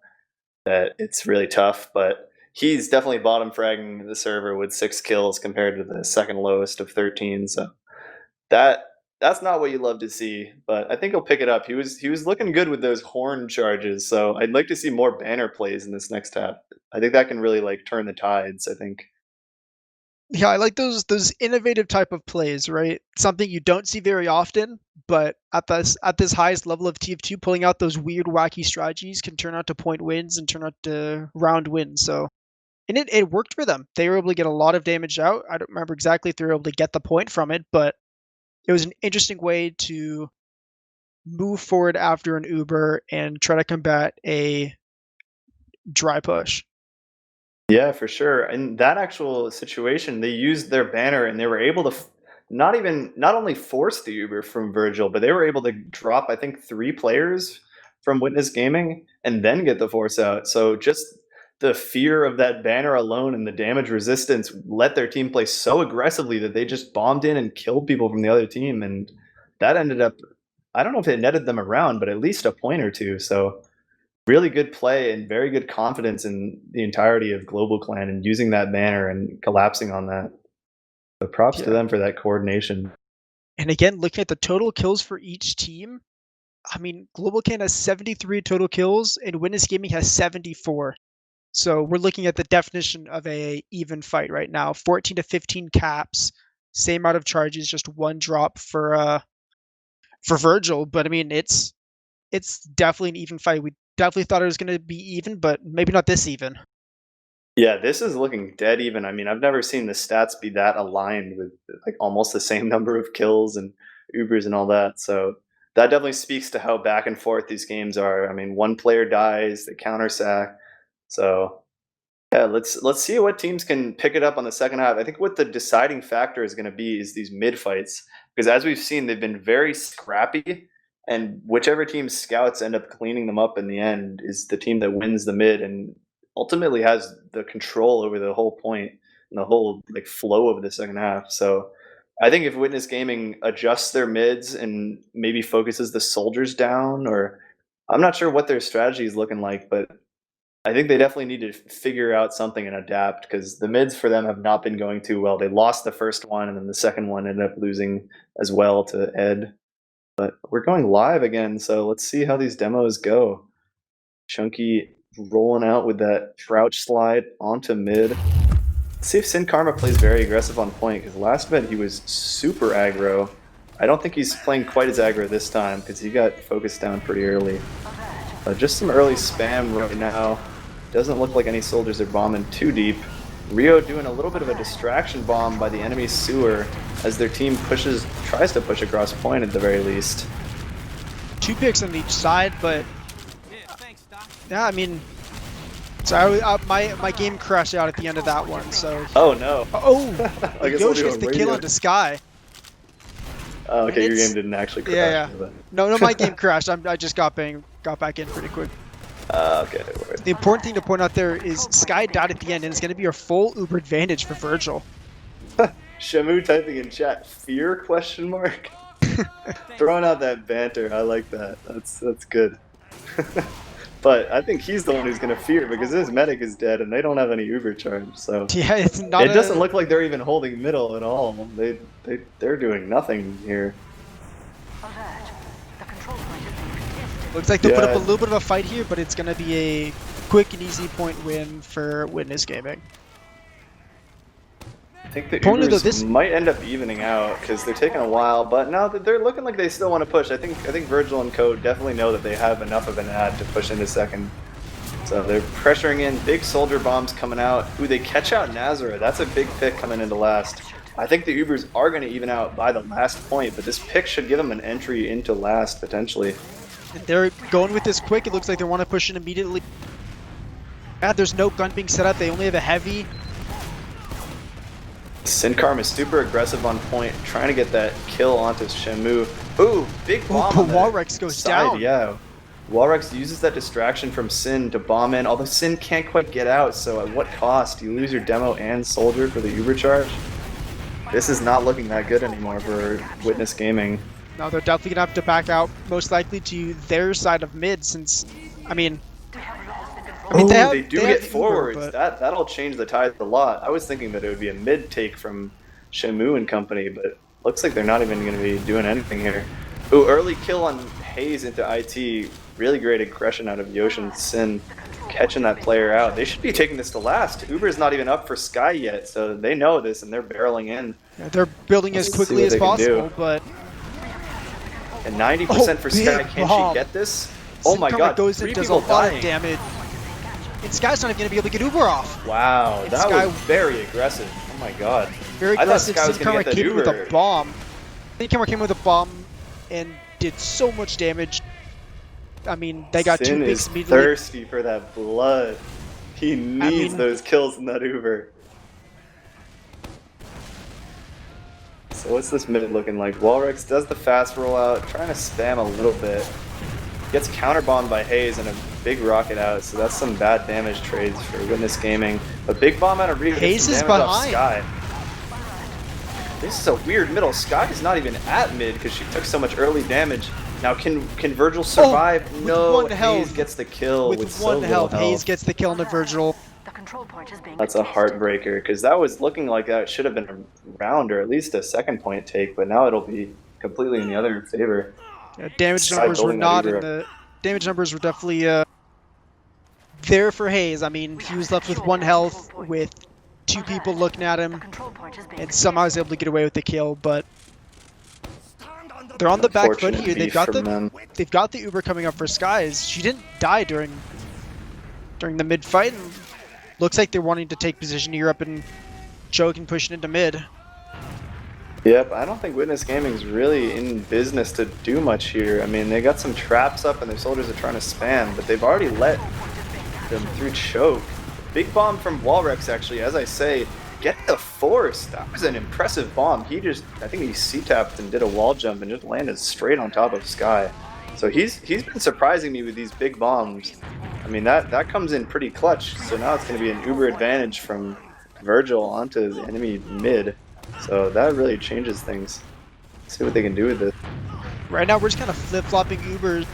that it's really tough. But he's definitely bottom fragging the server with 6 kills compared to the second lowest of 13. So that's not what you love to see, but I think he'll pick it up. He was looking good with those horn charges, so I'd like to see more banner plays in this next half. I think that can really like turn the tides, I think. Yeah, I like those innovative type of plays, right? Something you don't see very often, but at this highest level of TF2, pulling out those weird, wacky strategies can turn out to point wins and turn out to round wins. So And it worked for them. They were able to get a lot of damage out. I don't remember exactly if they were able to get the point from it, but it was an interesting way to move forward after an Uber and try to combat a dry push. Yeah, for sure. In that actual situation, they used their banner and they were able to not only force the Uber from Virgil, but they were able to drop, I think, 3 players from Witness Gaming and then get the force out. So just the fear of that banner alone and the damage resistance let their team play so aggressively that they just bombed in and killed people from the other team. And that ended up, I don't know if it netted them around, but at least a point or two. So really good play and very good confidence in the entirety of GlobalClan and using that banner and collapsing on that. So props to Yeah. them for that coordination. And again, looking at the total kills for each team, I mean, GlobalClan has 73 total kills and Witness Gaming has 74. So we're looking at the definition of a even fight right now. 14 to 15 caps, same amount of charges, just 1 drop for Virgil. But I mean, it's definitely an even fight. We definitely thought it was going to be even, but maybe not this even. Yeah, this is looking dead even. I mean, I've never seen the stats be that aligned with like almost the same number of kills and Ubers and all that. So that definitely speaks to how back and forth these games are. I mean, one player dies, they counter sack. So yeah, let's see what teams can pick it up on the second half. I think what the deciding factor is going to be is these mid fights, because as we've seen, they've been very scrappy, and whichever team scouts end up cleaning them up in the end is the team that wins the mid and ultimately has the control over the whole point and the whole like flow of the second half. So I think if Witness Gaming adjusts their mids and maybe focuses the soldiers down, or I'm not sure what their strategy is looking like, but I think they definitely need to figure out something and adapt, because the mids for them have not been going too well. They lost the first one, and then the second one ended up losing as well to Ed. But we're going live again, so let's see how these demos go. Chunky rolling out with that crouch slide onto mid. Let's see if Sin Karma plays very aggressive on point, because last mid he was super aggro. I don't think he's playing quite as aggro this time, because he got focused down pretty early. Just some early spam right now. Doesn't look like any soldiers are bombing too deep. Rio doing a little bit of a distraction bomb by the enemy sewer as their team tries to push across point at the very least. 2 picks on each side, but yeah, I mean, so my game crashed out at the end of that one. So oh no! Oh, I guess Yoshi gets the kill onto Sky. Oh, okay, your game didn't actually crash. Yeah. No, my game crashed. I just got back in pretty quick. Okay. The important thing to point out there is Sky died at the end, and it's going to be a full Uber advantage for Virgil. Shamu typing in chat, fear ? Throwing out that banter, I like that. That's good. But I think he's the one who's going to fear, because his medic is dead and they don't have any Uber charge. So yeah, it's not. It doesn't look like they're even holding middle at all. They're doing nothing here. Looks like they'll put up a little bit of a fight here, but it's going to be a quick and easy point win for Witness Gaming. I think the Ubers might end up evening out, because they're taking a while, but no, they're looking like they still want to push. I think Virgil and Co definitely know that they have enough of an ad to push into second. So they're pressuring in, big soldier bombs coming out. Ooh, they catch out Nazareth. That's a big pick coming into last. I think the Ubers are going to even out by the last point, but this pick should give them an entry into last, potentially. And they're going with this quick. It looks like they want to push in immediately. Yeah, there's no gun being set up. They only have a heavy. Sin Karma is super aggressive on point, trying to get that kill onto Shamu. Ooh, big bomb. Ooh, Walrex goes down. Yeah. Walrex uses that distraction from Sin to bomb in, although Sin can't quite get out, so at what cost? You lose your demo and soldier for the Uber charge? This is not looking that good anymore for Witness Gaming. No, they're definitely going to have to back out, most likely to their side of mid, since, I mean, they do get forwards. Uber, that'll change the tides a lot. I was thinking that it would be a mid take from Shamu and company, but looks like they're not even going to be doing anything here. Ooh, early kill on Hayes into IT. Really great aggression out of Yoshin Sin, catching that player out. They should be taking this to last. Uber's not even up for Sky yet, so they know this and they're barreling in. Yeah, they're building as quickly as possible, but... And 90% for Sky. Can she get this? Oh my god, goes and does a lot of damage. And Sky's not even going to be able to get Uber off. Wow, And that Sky, was very aggressive. Oh my god. very I thought aggressive. Sky was Sin gonna Karma get that came in with Uber. a bomb. Sin Karma came with a bomb and did so much damage. I mean, they got Sin two is picks immediately. thirsty for that blood. He needs those kills in that Uber. So what's this mid looking like? Walrex does the fast rollout, trying to spam a little bit. Gets counterbombed by Hayes and a big rocket out, so that's some bad damage trades for Witness Gaming. A big bomb out of Ryu. Hayes is behind. Off behind. Sky. This is a weird middle. Sky is not even at mid because she took so much early damage. Now can Virgil survive? With No, one Hayes health. gets the kill with so one little health. health. Hayes gets the kill into Virgil. That's a heartbreaker because that was looking like that should have been a round or at least a second point take, but now it'll be completely in the other favor. Yeah, damage Sky numbers were building that not in Uber. the damage numbers were definitely there for Hayes. I mean, he was left with one health with two people looking at him, and somehow was able to get away with the kill. But they're on the back foot Unfortunate here. beef from them. They've got the Uber coming up for Skies. She didn't die during the mid fight, and looks like they're wanting to take position here up and choke and pushing into mid. Yep, I don't think Witness Gaming's really in business to do much here. I mean, they got some traps up and their soldiers are trying to spam, but they've already let them through choke. Big bomb from Walrex, actually, as I say, get the force. That was an impressive bomb. I think he C-tapped and did a wall jump and just landed straight on top of Sky. So he's been surprising me with these big bombs. I mean, that comes in pretty clutch. So now it's going to be an Uber advantage from Virgil onto the enemy mid. So that really changes things. Let's see what they can do with this. Right now, we're just kind of flip-flopping Ubers.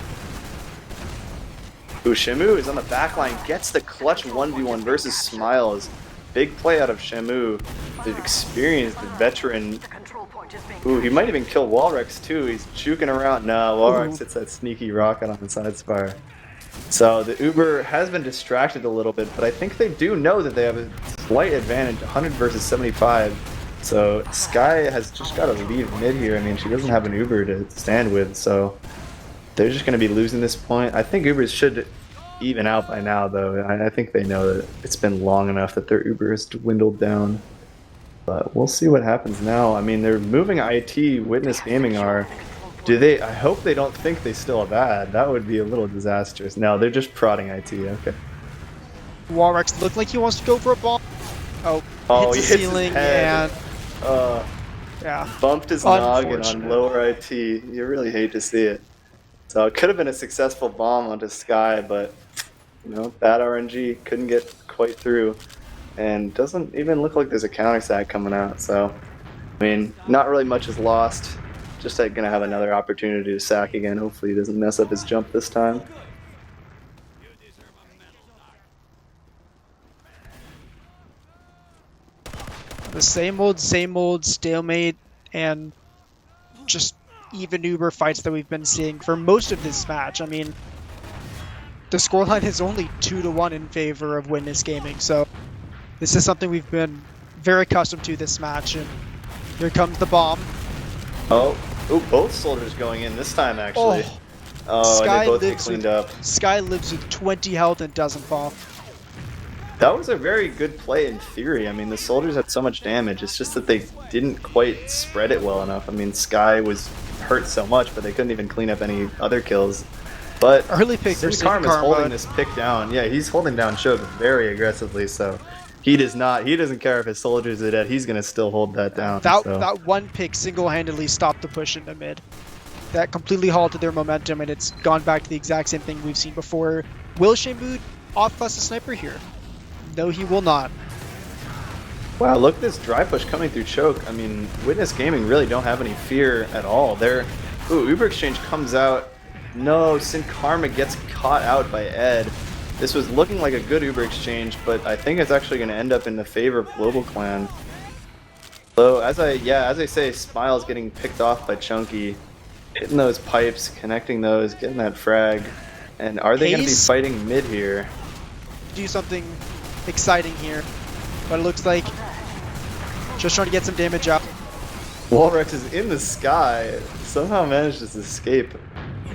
Shamu is on the back line, gets the clutch 1v1 versus Smiles. Big play out of Shamu, the experienced veteran. Ooh, he might even kill Walrex too. He's juking around. No, Walrex hits that sneaky rocket on the side spire. So the Uber has been distracted a little bit, but I think they do know that they have a slight advantage, 100 versus 75. So Sky has just got to leave mid here. I mean, she doesn't have an Uber to stand with, so they're just going to be losing this point. I think Ubers should even out by now, though. I think they know that it's been long enough that their Uber has dwindled down. But we'll see what happens now. I mean, they're moving IT, Witness Gaming are. I hope they don't think they still have bad. That would be a little disastrous. No, they're just prodding IT, okay. Walrex looked like he wants to go for a bomb. Oh, he hits the hits his ceiling head. and yeah, bumped his noggin on Unfortunate. lower IT. You really hate to see it. So it could have been a successful bomb onto Sky, but you know, bad RNG, couldn't get quite through. And doesn't even look like there's a counter sack coming out. So, I mean, not really much is lost. Just gonna have another opportunity to sack again. Hopefully he doesn't mess up his jump this time. the same old stalemate and just even Uber fights that we've been seeing for most of this match. I mean, the scoreline is only 2-1 in favor of Witness Gaming, so this is something we've been very accustomed to this match. And here comes the bomb. Oh, ooh, both soldiers going in this time actually. Oh, and they both get cleaned up. Sky lives with 20 health and doesn't fall. That was a very good play in theory. I mean, the soldiers had so much damage. It's just that they didn't quite spread it well enough. I mean, Sky was hurt so much, but they couldn't even clean up any other kills. But Early pick, Sin Karma is holding this pick down. Yeah, he's holding down Choke very aggressively, so he doesn't care if his soldiers are dead. He's going to still hold that down. That one pick single-handedly stopped the push into mid. That completely halted their momentum, and it's gone back to the exact same thing we've seen before. Will Shamu off-class the sniper here? No, he will not. Wow, look at this dry push coming through Choke. I mean, Witness Gaming really don't have any fear at all. Ooh, Uber Exchange comes out. No, Sin Karma gets caught out by Ed. This was looking like a good Uber Exchange, but I think it's actually going to end up in the favor of GlobalClan. So, as I say, Smile's getting picked off by Chunky. Hitting those pipes, connecting those, getting that frag. And are they going to be fighting mid here? Do something exciting here, but it looks like just trying to get some damage out. Walrex is in the sky, somehow managed to escape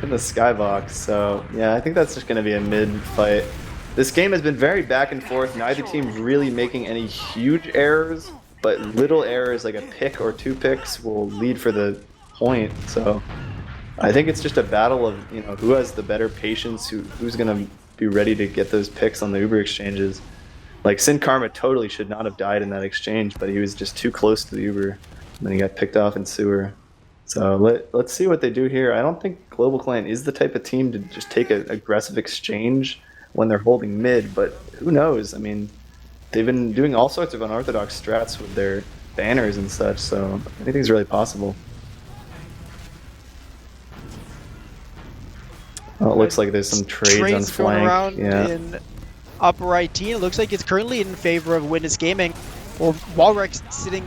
in the skybox. So yeah, I think that's just going to be a mid fight. This game has been very back and forth. Neither team really making any huge errors, but little errors like a pick or 2 picks will lead for the point. So I think it's just a battle of, you know, who has the better patience, who's gonna be ready to get those picks on the Uber exchanges. Like Sin Karma totally should not have died in that exchange, but he was just too close to the Uber, and then he got picked off in sewer. So let's see what they do here. I don't think GlobalClan is the type of team to just take an aggressive exchange when they're holding mid, but who knows? I mean, they've been doing all sorts of unorthodox strats with their banners and such, so anything's really possible. Oh, it looks like there's some trades on flank. Going around yeah. in upper right. It looks like it's currently in favor of Witness Gaming. Well, Walrex sitting,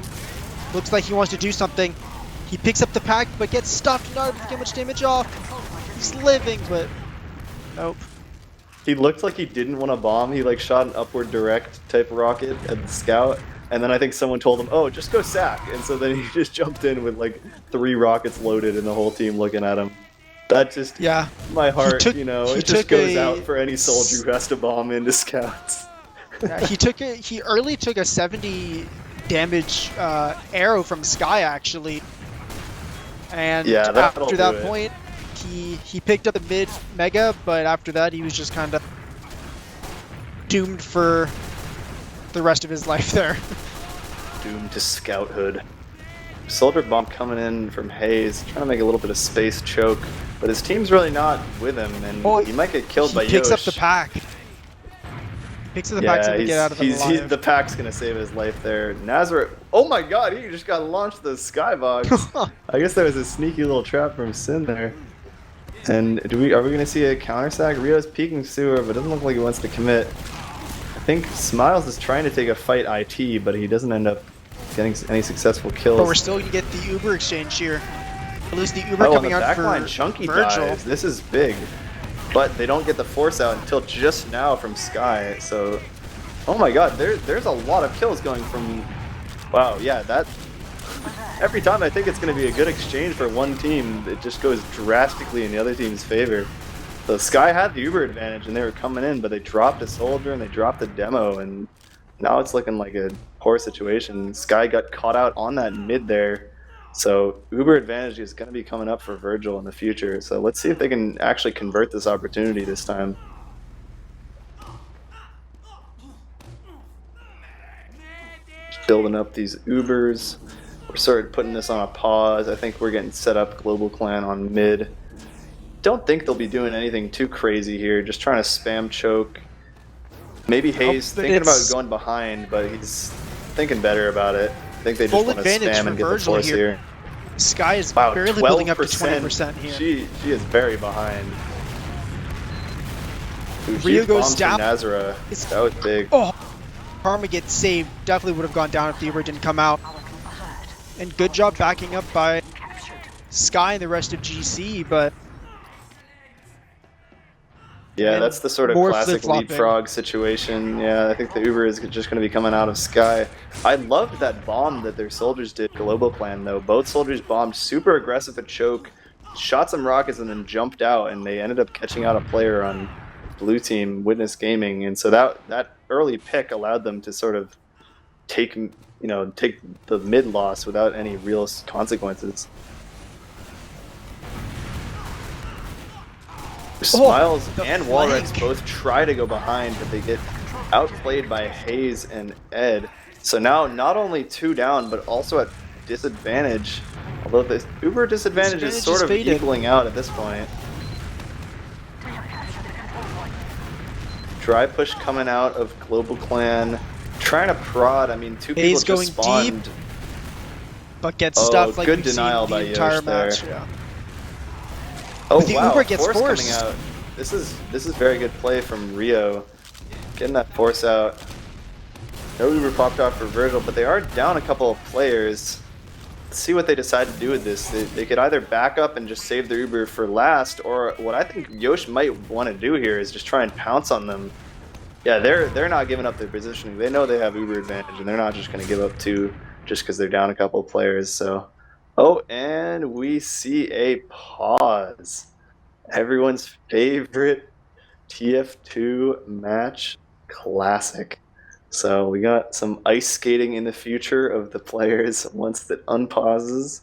looks like he wants to do something. He picks up the pack, but gets stuffed, not able to get much damage off. He's living, but nope. He looked like he didn't want to bomb. He like shot an upward direct type rocket at the scout, and then I think someone told him, "Oh, just go sack." And so then he just jumped in with like 3 rockets loaded, and the whole team looking at him. That just, yeah, my heart, you know, it just goes out for any soldier who has to bomb into scouts. Yeah, he early took a 70 damage arrow from Sky actually, and yeah, after that point, he picked up the mid mega, but after that he was just kind of doomed for the rest of his life there. Doomed to scouthood. Soldier bomb coming in from Hayes, trying to make a little bit of space choke, but his team's really not with him, and he might get killed by Yosh. He picks up the pack. Picks up the pack to get out of the pack's gonna save his life there. Nazareth, oh my god, he just got launched the skybox. I guess there was a sneaky little trap from Sin there. And are we gonna see a counter sack? Rio's peeking sewer, but it doesn't look like he wants to commit. I think Smiles is trying to take a fight IT, but he doesn't end up getting any successful kills. But we're still gonna get the Uber exchange here. At least the Uber coming out for Chunky Virgil. Dives. This is big. But they don't get the force out until just now from Sky, so... Oh my god, there's a lot of kills going from... Wow, yeah, that... Every time I think it's going to be a good exchange for one team, it just goes drastically in the other team's favor. So Sky had the Uber advantage and they were coming in, but they dropped a soldier and they dropped a demo, and now it's looking like a poor situation. Sky got caught out on that mid there. So Uber advantage is going to be coming up for Virgil in the future. So let's see if they can actually convert this opportunity this time. Just building up these Ubers. We're sort of putting this on a pause. I think we're getting set up GlobalClan on mid. Don't think they'll be doing anything too crazy here. Just trying to spam choke. Maybe Hayes thinking about going behind, but he's thinking better about it. I think they just want to spam and get the force here. Sky is barely building up to 20% here. She is very behind. Rio goes down. Nazareth. That was big. Oh, Karma gets saved. Definitely would have gone down if the Uber didn't come out. And good job backing up by Sky and the rest of GC, but... Yeah, that's the sort of classic leapfrog situation. Yeah, I think the Uber is just going to be coming out of Sky. I loved that bomb that their soldiers did, GlobalClan, though. Both soldiers bombed super aggressive at choke, shot some rockets, and then jumped out, and they ended up catching out a player on blue team, Witness Gaming. And so that early pick allowed them to sort of take the mid loss without any real consequences. Smiles and Walrex both try to go behind, but they get outplayed by Hayes and Ed. So now not only 2 down, but also at disadvantage. Although the Uber disadvantage is sort of equaling out at this point. Dry push coming out of GlobalClan. Trying to prod. I mean, 2 people just spawned. Deep, but gets stuffed like good we've denial seen the by entire Yosh match. there. Yeah. Oh but the wow, Uber gets force coming out. This is very good play from Rio. Getting that force out. No Uber popped off for Virgil, but they are down a couple of players. Let's see what they decide to do with this. They could either back up and just save their Uber for last, or what I think Yosh might want to do here is just try and pounce on them. Yeah, they're not giving up their positioning. They know they have Uber advantage, and they're not just going to give up 2 just because they're down a couple of players. So, oh, and we see a pause. Everyone's favorite TF2 match classic. So we got some ice skating in the future of the players once it unpauses.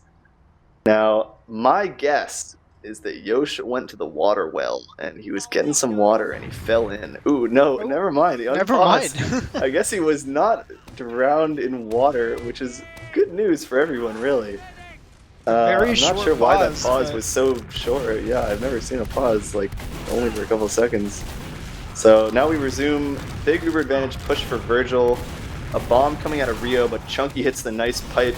Now, my guess is that Yosh went to the water well and he was getting some water and he fell in. Ooh, no, Oh, never mind. He never mind. unpaused. I guess he was not drowned in water, which is good news for everyone, really. Very I'm short not sure why that pause, pause but- was so short. Yeah, I've never seen a pause, like, only for a couple of seconds. So now we resume. Big Uber advantage push for Virgil. A bomb coming out of Rio, but Chunky hits the nice pipe.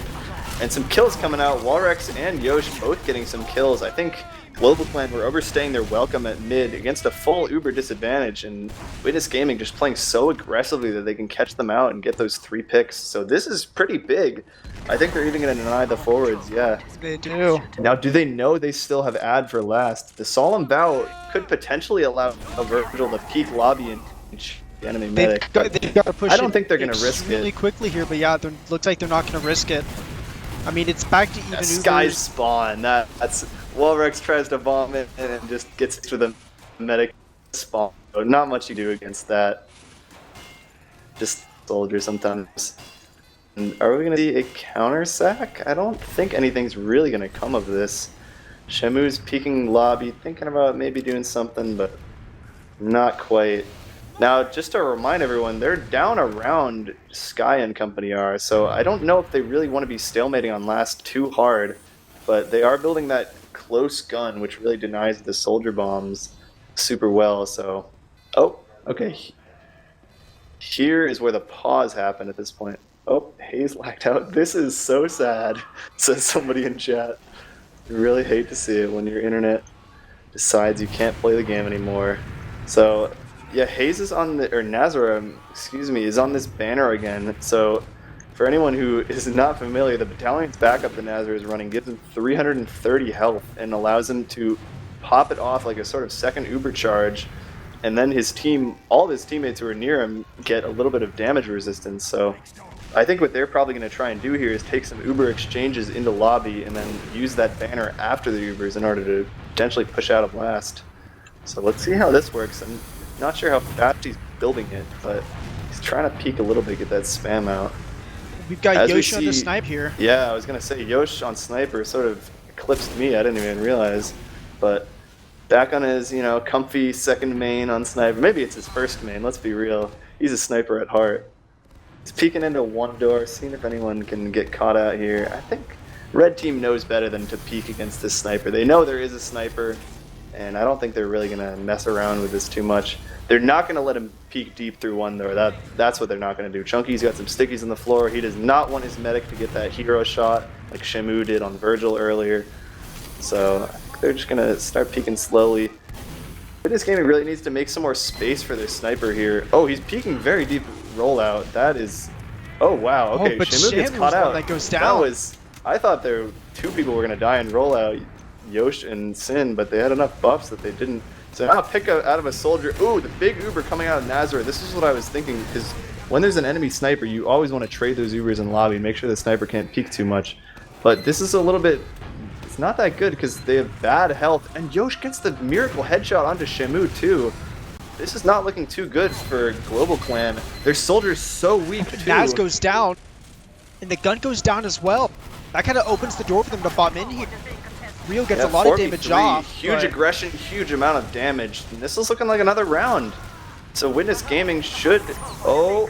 And some kills coming out. Walrex and Yosh both getting some kills. I think GlobalClan were overstaying their welcome at mid against a full Uber disadvantage, and Witness Gaming just playing so aggressively that they can catch them out and get those 3 picks. So this is pretty big. I think they're even going to deny the forwards, yeah. They do. Now, do they know they still have ad for last? The Solemn Vow could potentially allow Virgil to peek lobby and the enemy medic. They've got to push I don't think they're going to risk really it. quickly here, but yeah, it looks like they're not going to risk it. I mean, it's back to even Sky Ubers. spawn. That's Walrex tries to bomb it and just gets to the medic spawn. So not much you do against that. Just soldier sometimes. And are we gonna see a counter sack? I don't think anything's really gonna come of this. Shemu's peeking lobby, thinking about maybe doing something, but not quite. Now, just to remind everyone, they're down around Sky and company are, so I don't know if they really want to be stalemating on last too hard, but they are building that close gun, which really denies the soldier bombs super well, so... Oh, okay. Here is where the pause happened at this point. Oh, Hayes lagged out. This is so sad, says somebody in chat. You really hate to see it when your internet decides you can't play the game anymore. So... yeah, Hayes is on the, or Nazara, excuse me, is on this banner again. So, for anyone who is not familiar, the battalion's backup that Nazara is running gives him 330 health and allows him to pop it off like a sort of second Uber charge. And then his team, all of his teammates who are near him, get a little bit of damage resistance. So, I think what they're probably going to try and do here is take some Uber exchanges into lobby and then use that banner after the Ubers in order to potentially push out a blast. So, let's see how this works. I'm not sure how fast he's building it, but he's trying to peek a little bit, get that spam out. We've got As we Yoshi on the see- snipe here. Yeah, I was going to say, Yosh on Sniper sort of eclipsed me, I didn't even realize. But back on his, comfy second main on Sniper. Maybe it's his first main, let's be real. He's a sniper at heart. He's peeking into one door, seeing if anyone can get caught out here. I think Red Team knows better than to peek against this sniper. They know there is a sniper, and I don't think they're really going to mess around with this too much. They're not going to let him peek deep through one door. That's what they're not going to do. Chunky's got some stickies on the floor. He does not want his medic to get that hero shot like Shemu did on Virgil earlier. So I think they're just going to start peeking slowly. This game really needs to make some more space for this sniper here. Oh, he's peeking very deep rollout. That is... oh, wow. Okay, but Shemu gets Shamu's caught the one out. that goes That down. was... I thought there 2 people were going to die in rollout, Yosh and Sin, but they had enough buffs that they didn't. So now pick out of a soldier. Ooh, the big Uber coming out of Nazareth. This is what I was thinking, because when there's an enemy sniper, you always want to trade those Ubers in lobby and make sure the sniper can't peek too much. But this is a little bit... it's not that good because they have bad health. And Yosh gets the miracle headshot onto Shemu too. This is not looking too good for GlobalClan. Their soldier's so weak too. Naz goes down, and the gun goes down as well. That kind of opens the door for them to bomb in here. Rio gets a lot of damage 4v3, off. Huge but aggression, huge amount of damage. And this is looking like another round. So Witness Gaming should... oh,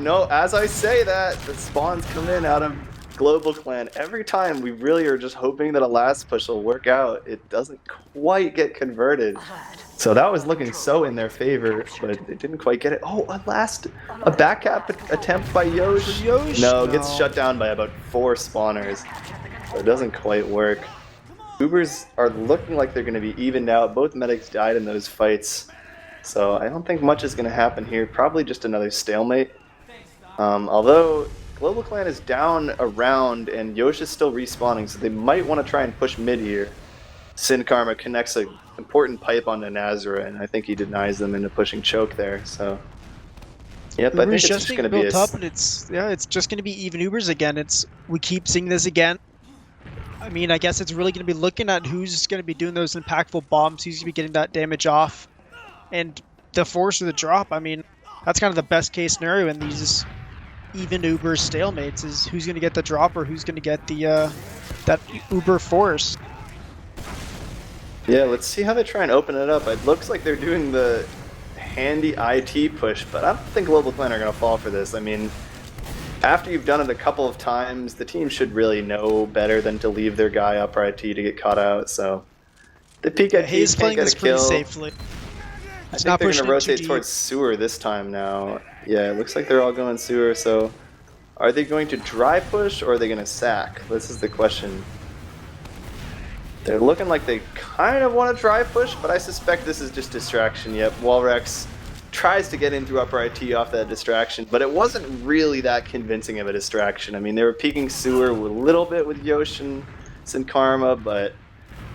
no, as I say that, the spawns come in out of GlobalClan. Every time we really are just hoping that a last push will work out. It doesn't quite get converted. So that was looking so in their favor, but it didn't quite get it. Oh, a back cap attempt by Yosh. No, gets shut down by about 4 spawners. So it doesn't quite work. Ubers are looking like they're going to be evened out. Both medics died in those fights. So I don't think much is going to happen here. Probably just another stalemate. Although GlobalClan is down around and Yosh is still respawning, so they might want to try and push mid here. Sin Karma connects an important pipe onto Nazara, and I think he denies them into pushing choke there. So, yep, I think it's just going to be built up, and it's just going to be even Ubers again. We keep seeing this again. I mean, I guess it's really going to be looking at who's going to be doing those impactful bombs, who's going to be getting that damage off. And the force or the drop. I mean, that's kind of the best case scenario in these even Uber stalemates, is who's going to get the drop or who's going to get the that Uber force. Yeah, let's see how they try and open it up. It looks like they're doing the handy IT push, but I don't think GlobalClan are going to fall for this. I mean, after you've done it a couple of times, the team should really know better than to leave their guy up IT to get caught out. So the peek IT He's can't playing get this a pretty kill. safely. I think they're going to rotate towards sewer this time now. Yeah, it looks like they're all going sewer. So are they going to dry push or are they going to sack? This is the question. They're looking like they kind of want to dry push, but I suspect this is just distraction. Yep, Walrex tries to get in through upper IT off that distraction, but it wasn't really that convincing of a distraction. I mean, they were peeking sewer a little bit with Yosh and Sin Karma, but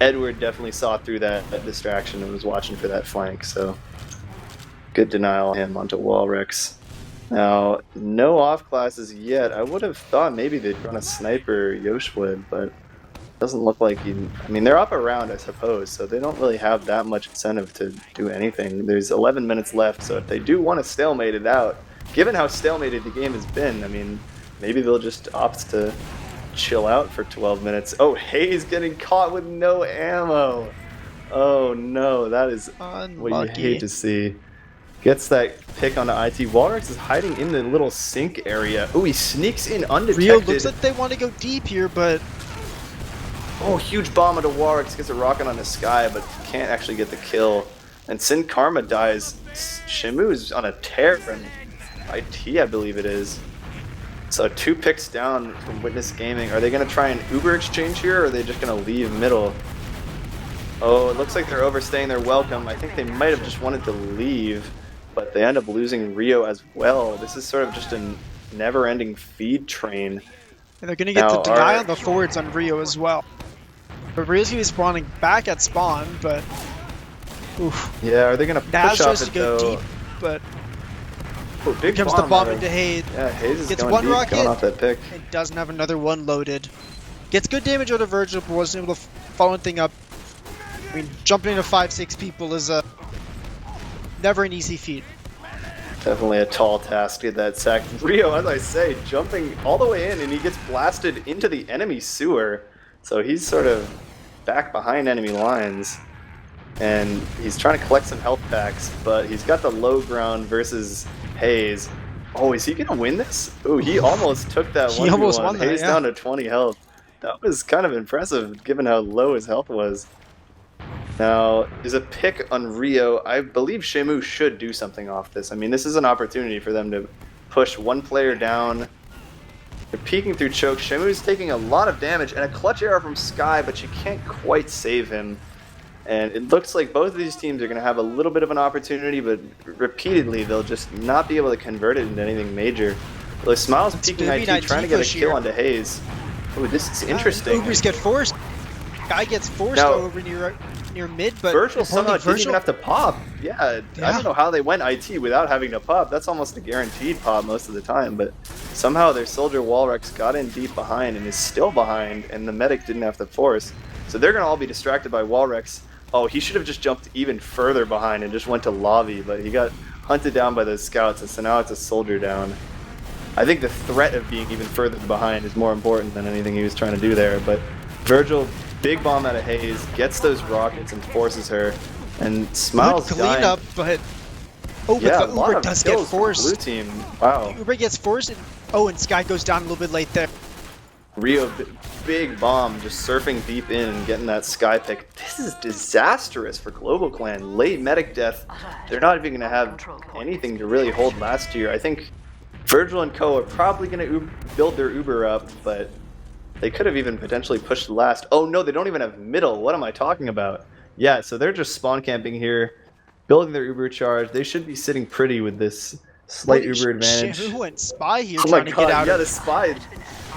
Edward definitely saw through that distraction and was watching for that flank, so good denial on him onto Walrex. Now, no off classes yet. I would have thought maybe they'd run a sniper, Yosh would, but doesn't look like he... I mean, they're up around, I suppose, so they don't really have that much incentive to do anything. There's 11 minutes left, so if they do want to stalemate it out, given how stalemated the game has been, I mean, maybe they'll just opt to chill out for 12 minutes. Oh, Hayes getting caught with no ammo! Oh no, that is Unlucky. what you hate to see. Gets that pick onto IT. Walrex is hiding in the little sink area. Oh, he sneaks in undetected. Rio looks like they want to go deep here, but... Oh, huge bomb into Walrex, gets a rocket on the sky, but can't actually get the kill. And Sin Karma dies. Shimu's on a tear from IT, I believe it is. So 2 picks down from Witness Gaming. Are they going to try an Uber exchange here, or are they just going to leave middle? Oh, it looks like they're overstaying their welcome. I think they might have just wanted to leave, but they end up losing Rio as well. This is sort of just a never-ending feed train. And they're going to get the deny on the forwards on Rio as well. But Rio's going to be spawning back at spawn, but... Oof. Yeah, are they going to push off it, to go though? deep, but... Oh, big comes the bomb into Hayes. Yeah, Hayes is gets going one deep, rocket, coming off that pick. and doesn't have another one loaded. Gets good damage out of Virgil, but wasn't able to follow anything up. I mean, jumping into 5-6 people is never an easy feat. Definitely a tall task to get that sack. Rio, as I say, jumping all the way in, and he gets blasted into the enemy sewer. So he's sort of back behind enemy lines. And he's trying to collect some health packs, but he's got the low ground versus Hayes. Oh, is he going to win this? Oh, he almost took that one. He almost won that, Hayes yeah. down to 20 health. That was kind of impressive, given how low his health was. Now, there's a pick on Rio. I believe Shimu should do something off this. I mean, this is an opportunity for them to push one player down. They're peeking through choke. Shimu's taking a lot of damage, and a clutch arrow from Sky, but she can't quite save him. And it looks like both of these teams are going to have a little bit of an opportunity, but repeatedly they'll just not be able to convert it into anything major. Well, Smiles peeking IT, trying to get a kill onto Hayes. Oh, this is interesting. Ubers get forced. Guy gets forced over near mid, but Virgil somehow didn't even have to pop. Yeah, I don't know how they went IT without having to pop. That's almost a guaranteed pop most of the time, but somehow their soldier Walrex got in deep behind and is still behind, and the medic didn't have to force. So they're going to all be distracted by Walrex. Oh, he should have just jumped even further behind and just went to lobby, but he got hunted down by those scouts, and so now it's a soldier down. I think the threat of being even further behind is more important than anything he was trying to do there, but Virgil, big bomb out of Hayes, gets those rockets and forces her, and Smiles good clean up, but but the Uber does get forced. Blue team, wow. The Uber gets forced, and Sky goes down a little bit late there. Rio, big bomb, just surfing deep in and getting that Sky pick. This is disastrous for GlobalClan. Late medic death. They're not even going to have anything to really hold last year. I think Virgil and Co are probably going to build their Uber up, but they could have even potentially pushed last. Oh no, they don't even have middle. What am I talking about? Yeah, so they're just spawn camping here, building their Uber charge. They should be sitting pretty with this slight Uber advantage. Who went spy here trying to get out? Yeah, the spy.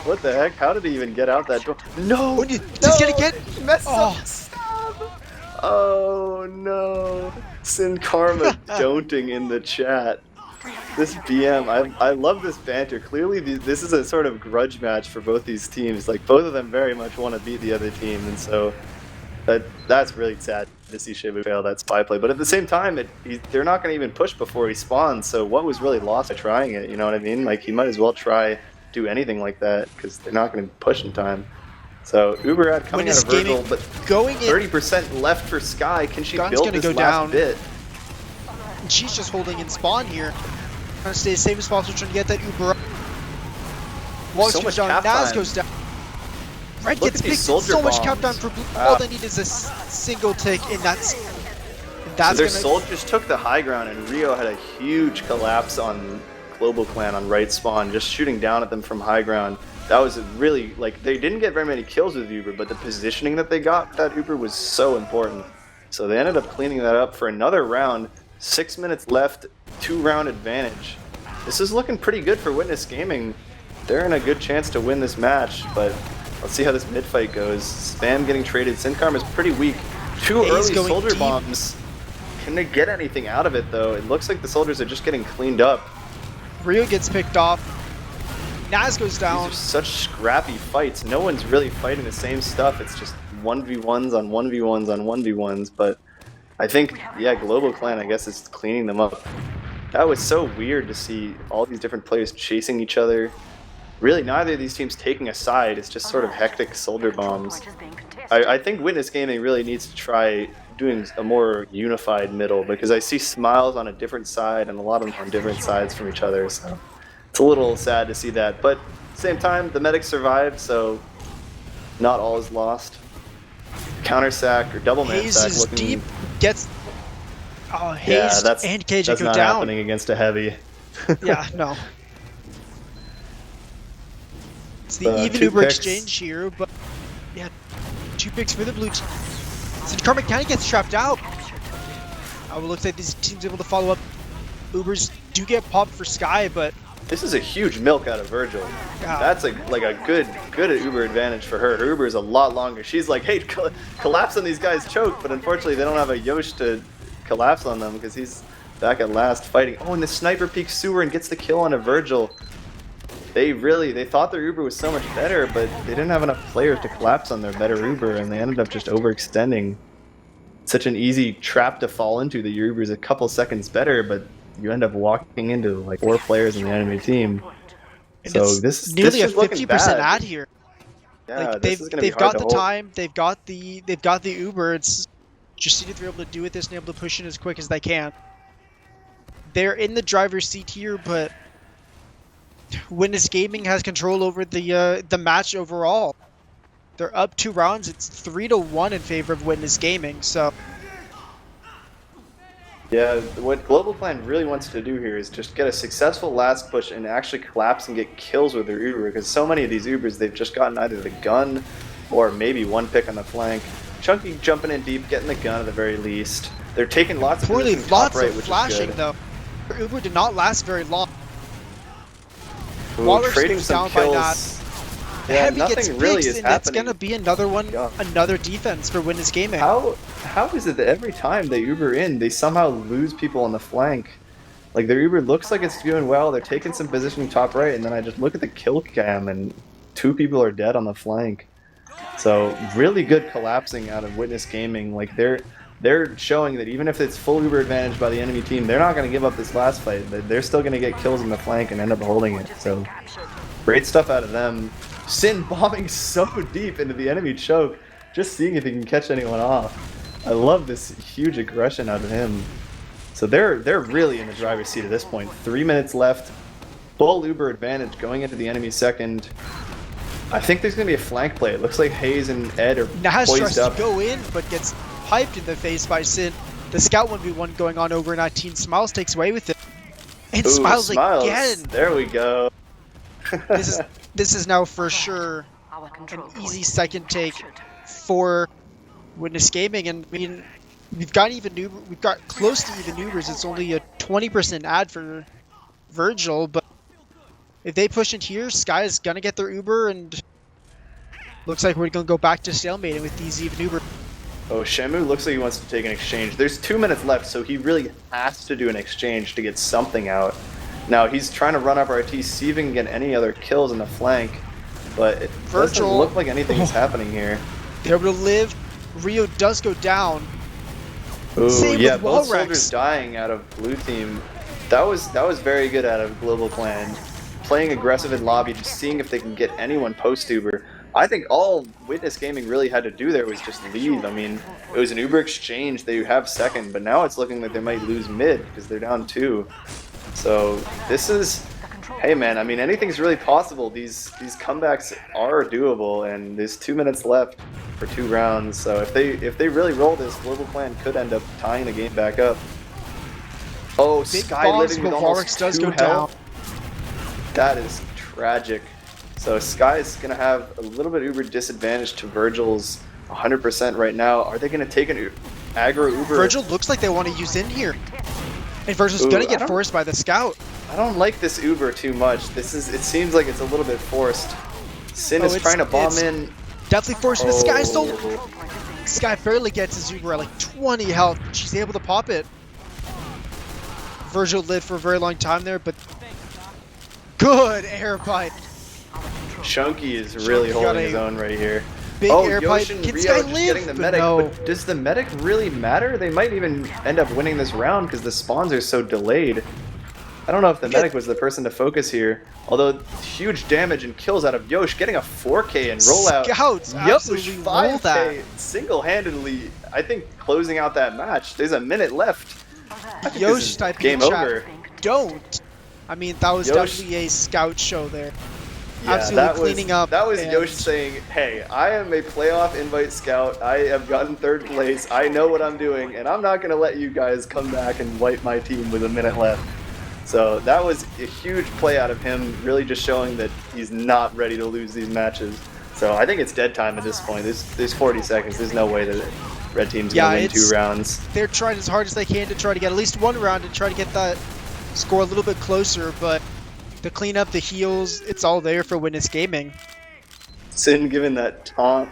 What the heck? How did he even get out that door? No! He's gonna get messed up the stab! Oh no! Sin Karma don'ting in the chat. This BM, I love this banter. Clearly this is a sort of grudge match for both these teams. Like, both of them very much want to beat the other team, and so That's really sad to see Shibu fail that spy play. But at the same time, they're not going to even push before he spawns. So what was really lost by trying it? You know what I mean? Like, he might as well do anything like that because they're not going to push in time. So Uber coming out of Virgil, but going 30% left for Sky. Can she Gun's build gonna this go last down. bit? She's just holding in spawn here. Trying to stay as safe as possible, trying to get that Uber up. Wallace So goes much down, cap Naz time. goes down. Red Look gets at these picked, soldier so much cap bombs. time for Blue. Wow. All they need is a single tick, and that's So their soldiers took the high ground, and Rio had a huge collapse on GlobalClan on right spawn, just shooting down at them from high ground. That was really, like, they didn't get very many kills with Uber, but the positioning that they got with that Uber was so important. So they ended up cleaning that up for another round. 6 minutes left, 2-round advantage. This is looking pretty good for Witness Gaming. They're in a good chance to win this match, but let's see how this mid fight goes. Spam getting traded. Sincarm is pretty weak. Two early soldier bombs. Can they get anything out of it, though? It looks like the soldiers are just getting cleaned up. Rio gets picked off. Naz goes down. These are such scrappy fights. No one's really fighting the same stuff. It's just 1v1s on 1v1s on 1v1s. But I think, yeah, GlobalClan, I guess, is cleaning them up. That was so weird to see all these different players chasing each other. Really, neither of these teams taking a side. It's just sort of hectic soldier bombs. I think Witness Gaming really needs to try doing a more unified middle, because I see Smiles on a different side and a lot of them on different sides from each other. So it's a little sad to see that. But at the same time, the medics survived, so not all is lost. Counter sack or double man sack Hayes is looking deep. Gets. Oh, Hayes and KJ that's go not down. happening against a heavy. Yeah, no. It's the even Uber exchange here, but yeah, 2 picks for the blue team. So Carmen kind of gets trapped out. It looks like this team's able to follow up. Ubers do get popped for Sky, but this is a huge milk out of Virgil. That's like a good Uber advantage for her. Her Uber is a lot longer. She's like, hey, collapse on these guys, choke, but unfortunately they don't have a Yosh to collapse on them because he's back at last fighting. Oh, and the sniper peeks sewer and gets the kill on a Virgil. They thought their Uber was so much better, but they didn't have enough players to collapse on their better Uber, and they ended up just overextending. Such an easy trap to fall into that your Uber is a couple seconds better, but you end up walking into like 4 players in the enemy team. So this is nearly a 50% ad here. Yeah, like they've got the time, they've got the Uber. It's just need to be able to do with this and able to push in as quick as they can. They're in the driver's seat here, but Witness Gaming has control over the match overall. They're up 2 rounds. It's 3-1 in favor of Witness Gaming. So yeah, what GlobalClan really wants to do here is just get a successful last push and actually collapse and get kills with their Uber, because so many of these Ubers, they've just gotten either the gun or maybe 1 pick on the flank. Chunky jumping in deep, getting the gun at the very least. They're taking lots of position top right, which flashing is good. though. Their Uber did not last very long. Ooh, Waller trading goes some down by kills. that. Yeah, Heavy gets nothing really fixed, is and happening. it's gonna be another one, another defense for Witness Gaming. How is it that every time they Uber in, they somehow lose people on the flank? Like, their Uber looks like it's doing well, they're taking some positioning top right, and then I just look at the kill cam and 2 people are dead on the flank. So really good collapsing out of Witness Gaming. Like, they're showing that even if it's full Uber advantage by the enemy team, they're not going to give up this last fight. They're still going to get kills in the flank and end up holding it. So great stuff out of them. Sin bombing so deep into the enemy choke, just seeing if he can catch anyone off. I love this huge aggression out of him. So they're really in the driver's seat at this point. 3 minutes left. Full Uber advantage going into the enemy second. I think there's going to be a flank play. It looks like Hayes and Ed are Naz tries poised up. to go in, but gets piped in the face by Sin. The scout 1v1 going on over 19. Smiles takes away with it. And Ooh, Smiles Smiles again. There we go. This is now for sure an easy second take for Witness Gaming, and I mean we've got close to even Ubers. It's only a 20% ad for Virgil, but if they push in here, Sky is gonna get their Uber, and looks like we're gonna go back to stalemating with these even Uber. Oh, Shamu looks like he wants to take an exchange. There's 2 minutes left, so he really has to do an exchange to get something out. Now he's trying to run up RT, see if he can get any other kills in the flank, but it doesn't look like anything is happening here. They're able to live. Rio does go down. Ooh, Same yeah, with both soldiers Walrex. dying out of blue team. That was very good out of GlobalClan. Playing aggressive in lobby, just seeing if they can get anyone post-Uber. I think all Witness Gaming really had to do there was just leave. I mean, it was an Uber exchange. They have second, but now it's looking like they might lose mid because they're down 2. So this is, hey man, I mean anything's really possible. These comebacks are doable, and there's 2 minutes left for 2 rounds. So if they really roll this, GlobalClan could end up tying the game back up. Oh, Big Sky bombs, living but with Walrex almost does 2 go health. That is tragic. So Sky is gonna have a little bit Uber disadvantage to Virgil's 100% right now. Are they gonna take an aggro Uber? Virgil looks like they want to use in here. And Virgil's gonna get forced by the scout. I don't like this Uber too much. It seems like it's a little bit forced. Sin is trying to bomb in. Definitely forced with the Sky still. Sky barely gets his Uber at like 20 health. She's able to pop it. Virgil lived for a very long time there, but good air pipe. Chunky is really holding his own right here. Big air pipe. Yosh and Can Rio Sky just live? getting the medic, No. but does the medic really matter? They might even end up winning this round because the spawns are so delayed. I don't know if the medic was the person to focus here. Although huge damage and kills out of Yosh, getting a 4K and rollout. Scouts absolutely Yosh roll 5K that. single-handedly, I think, closing out that match. There's a minute left. Yosh typing game in chat, over. Don't. I mean, that was definitely a scout show there. Yeah, absolutely cleaning up. That was Yosh saying, hey, I am a playoff invite scout. I have gotten 3rd place. I know what I'm doing, and I'm not going to let you guys come back and wipe my team with a minute left. So that was a huge play out of him, really just showing that he's not ready to lose these matches. So I think it's dead time at this point. There's 40 seconds. There's no way that Red Team's going to win 2 rounds. They're trying as hard as they can to try to get at least 1 round and try to get that score a little bit closer, but the cleanup, the heals, it's all there for Witness Gaming. Sin giving that taunt.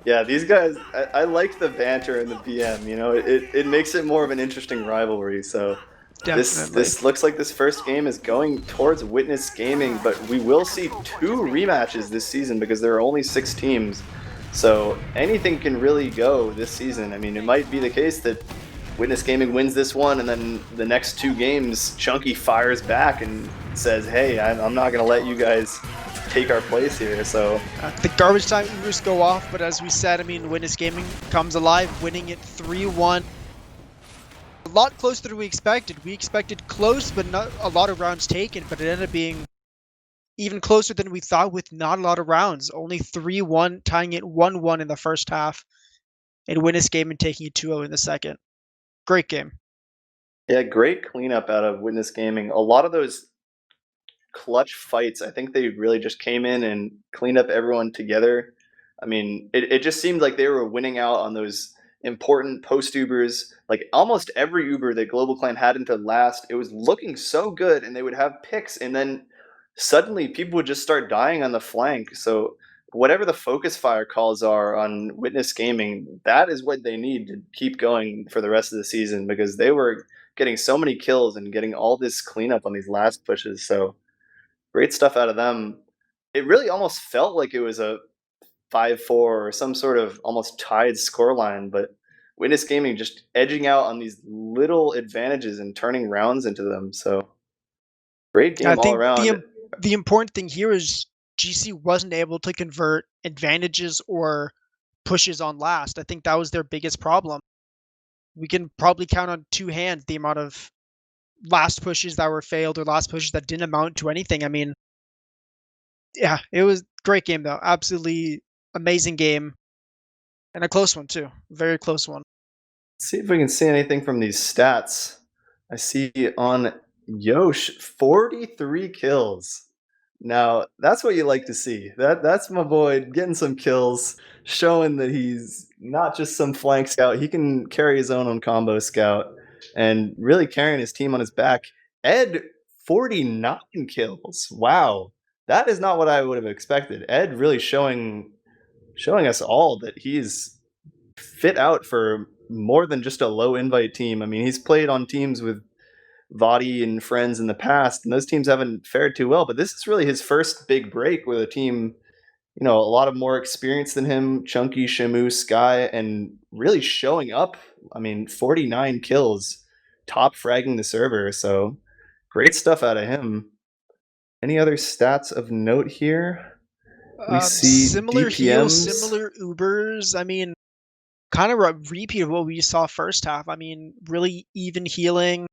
Yeah, these guys, I like the banter and the BM, you know, it makes it more of an interesting rivalry, so this looks like this first game is going towards Witness Gaming, but we will see 2 rematches this season because there are only 6 teams, so anything can really go this season. I mean, it might be the case that Witness Gaming wins this one, and then the next 2 games, Chunky fires back and says, hey, I'm not going to let you guys take our place here, so... The garbage time Ubers go off, but as we said, I mean, Witness Gaming comes alive, winning it 3-1. A lot closer than we expected. We expected close, but not a lot of rounds taken, but it ended up being even closer than we thought with not a lot of rounds. Only 3-1, tying it 1-1 in the first half, and Witness Gaming taking it 2-0 in the second. Great game. Yeah, great cleanup out of Witness Gaming. A lot of those clutch fights, I think they really just came in and cleaned up everyone together. I mean, it just seemed like they were winning out on those important post Ubers. Like almost every Uber that GlobalClan had into last, it was looking so good, and they would have picks, and then suddenly people would just start dying on the flank. So whatever the focus fire calls are on Witness Gaming, that is what they need to keep going for the rest of the season, because they were getting so many kills and getting all this cleanup on these last pushes. So great stuff out of them. It really almost felt like it was a 5-4 or some sort of almost tied scoreline, but Witness Gaming just edging out on these little advantages and turning rounds into them. So great game all around. The important thing here is GC wasn't able to convert advantages or pushes on last. I think that was their biggest problem. We can probably count on 2 hands the amount of last pushes that were failed or last pushes that didn't amount to anything. I mean, yeah, it was a great game though. Absolutely amazing game. And a close one too. Very close one. Let's see if we can see anything from these stats. I see on Yosh, 43 kills. Now, that's what you like to see. That's my boy getting some kills, showing that he's not just some flank scout. He can carry his own on combo scout and really carrying his team on his back. Ed, 49 kills. Wow. That is not what I would have expected. Ed really showing us all that he's fit out for more than just a low invite team. I mean, he's played on teams with Vadi and friends in the past, and those teams haven't fared too well, but this is really his first big break with a team, a lot of more experience than him, Chunky, Shamu, Sky, and really showing up. I mean, 49 kills, top fragging the server. So great stuff out of him. Any other stats of note here? We see Similar heals, DPMs. similar Ubers. I mean, kind of a repeat of what we saw first half. I mean, really even healing.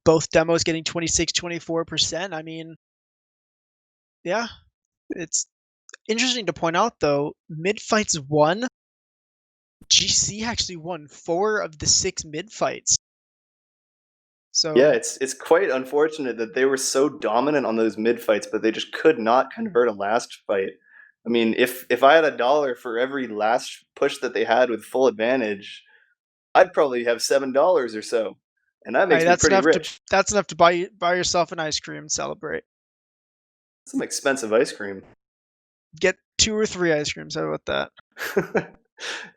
Both demos getting 26, 24%. I mean, yeah, it's interesting to point out though, mid fights won. GC actually won 4 of the 6 mid fights. Yeah, So it's quite unfortunate that they were so dominant on those mid fights, but they just could not convert a last fight. I mean, if I had $1 for every last push that they had with full advantage, I'd probably have $7 or so, and that makes me pretty rich. that's enough to buy yourself an ice cream and celebrate. Some expensive ice cream. Get 2 or 3 ice creams. How about that?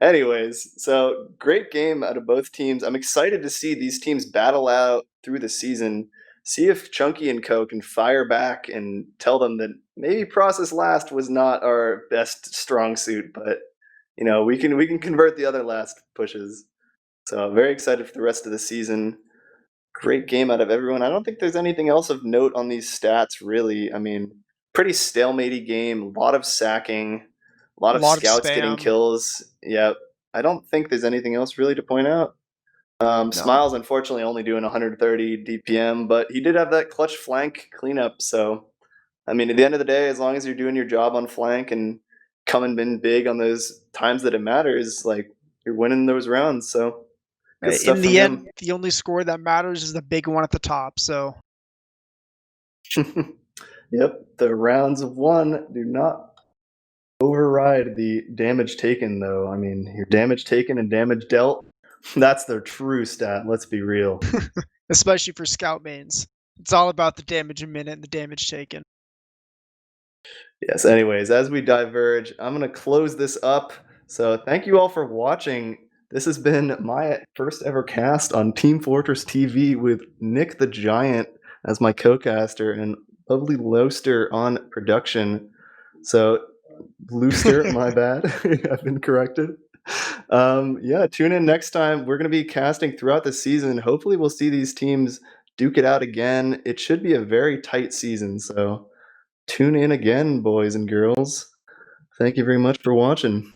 Anyways, so great game out of both teams. I'm excited to see these teams battle out through the season. See if Chunky and Co can fire back and tell them that maybe Process Last was not our best strong suit, but we can convert the other last pushes. So very excited for the rest of the season. Great game out of everyone. I don't think there's anything else of note on these stats, really. I mean, pretty stalematey game, a lot of sacking, a lot A of lot of scouts getting spam. kills. Yeah, I don't think there's anything else really to point out. No. Smiles, unfortunately, only doing 130 DPM, but he did have that clutch flank cleanup. So, I mean, at the end of the day, as long as you're doing your job on flank and coming in big on those times that it matters, like you're winning those rounds. So, good In stuff from the him. end, the only score that matters is the big one at the top. So Yep, the rounds of one do not override the damage taken, though. I mean, your damage taken and damage dealt, that's their true stat, let's be real. especially for scout mains, it's all about the damage a minute and the damage taken. Yes, anyways, as we diverge, I'm going to close this up. So thank you all for watching. This has been my first ever cast on Team Fortress TV with Nick the Giant as my co-caster and lovely Loaster on production. So Looster, my bad. I've been corrected. Yeah, tune in next time. We're going to be casting throughout the season. Hopefully, we'll see these teams duke it out again. It should be a very tight season. So tune in again, boys and girls. Thank you very much for watching.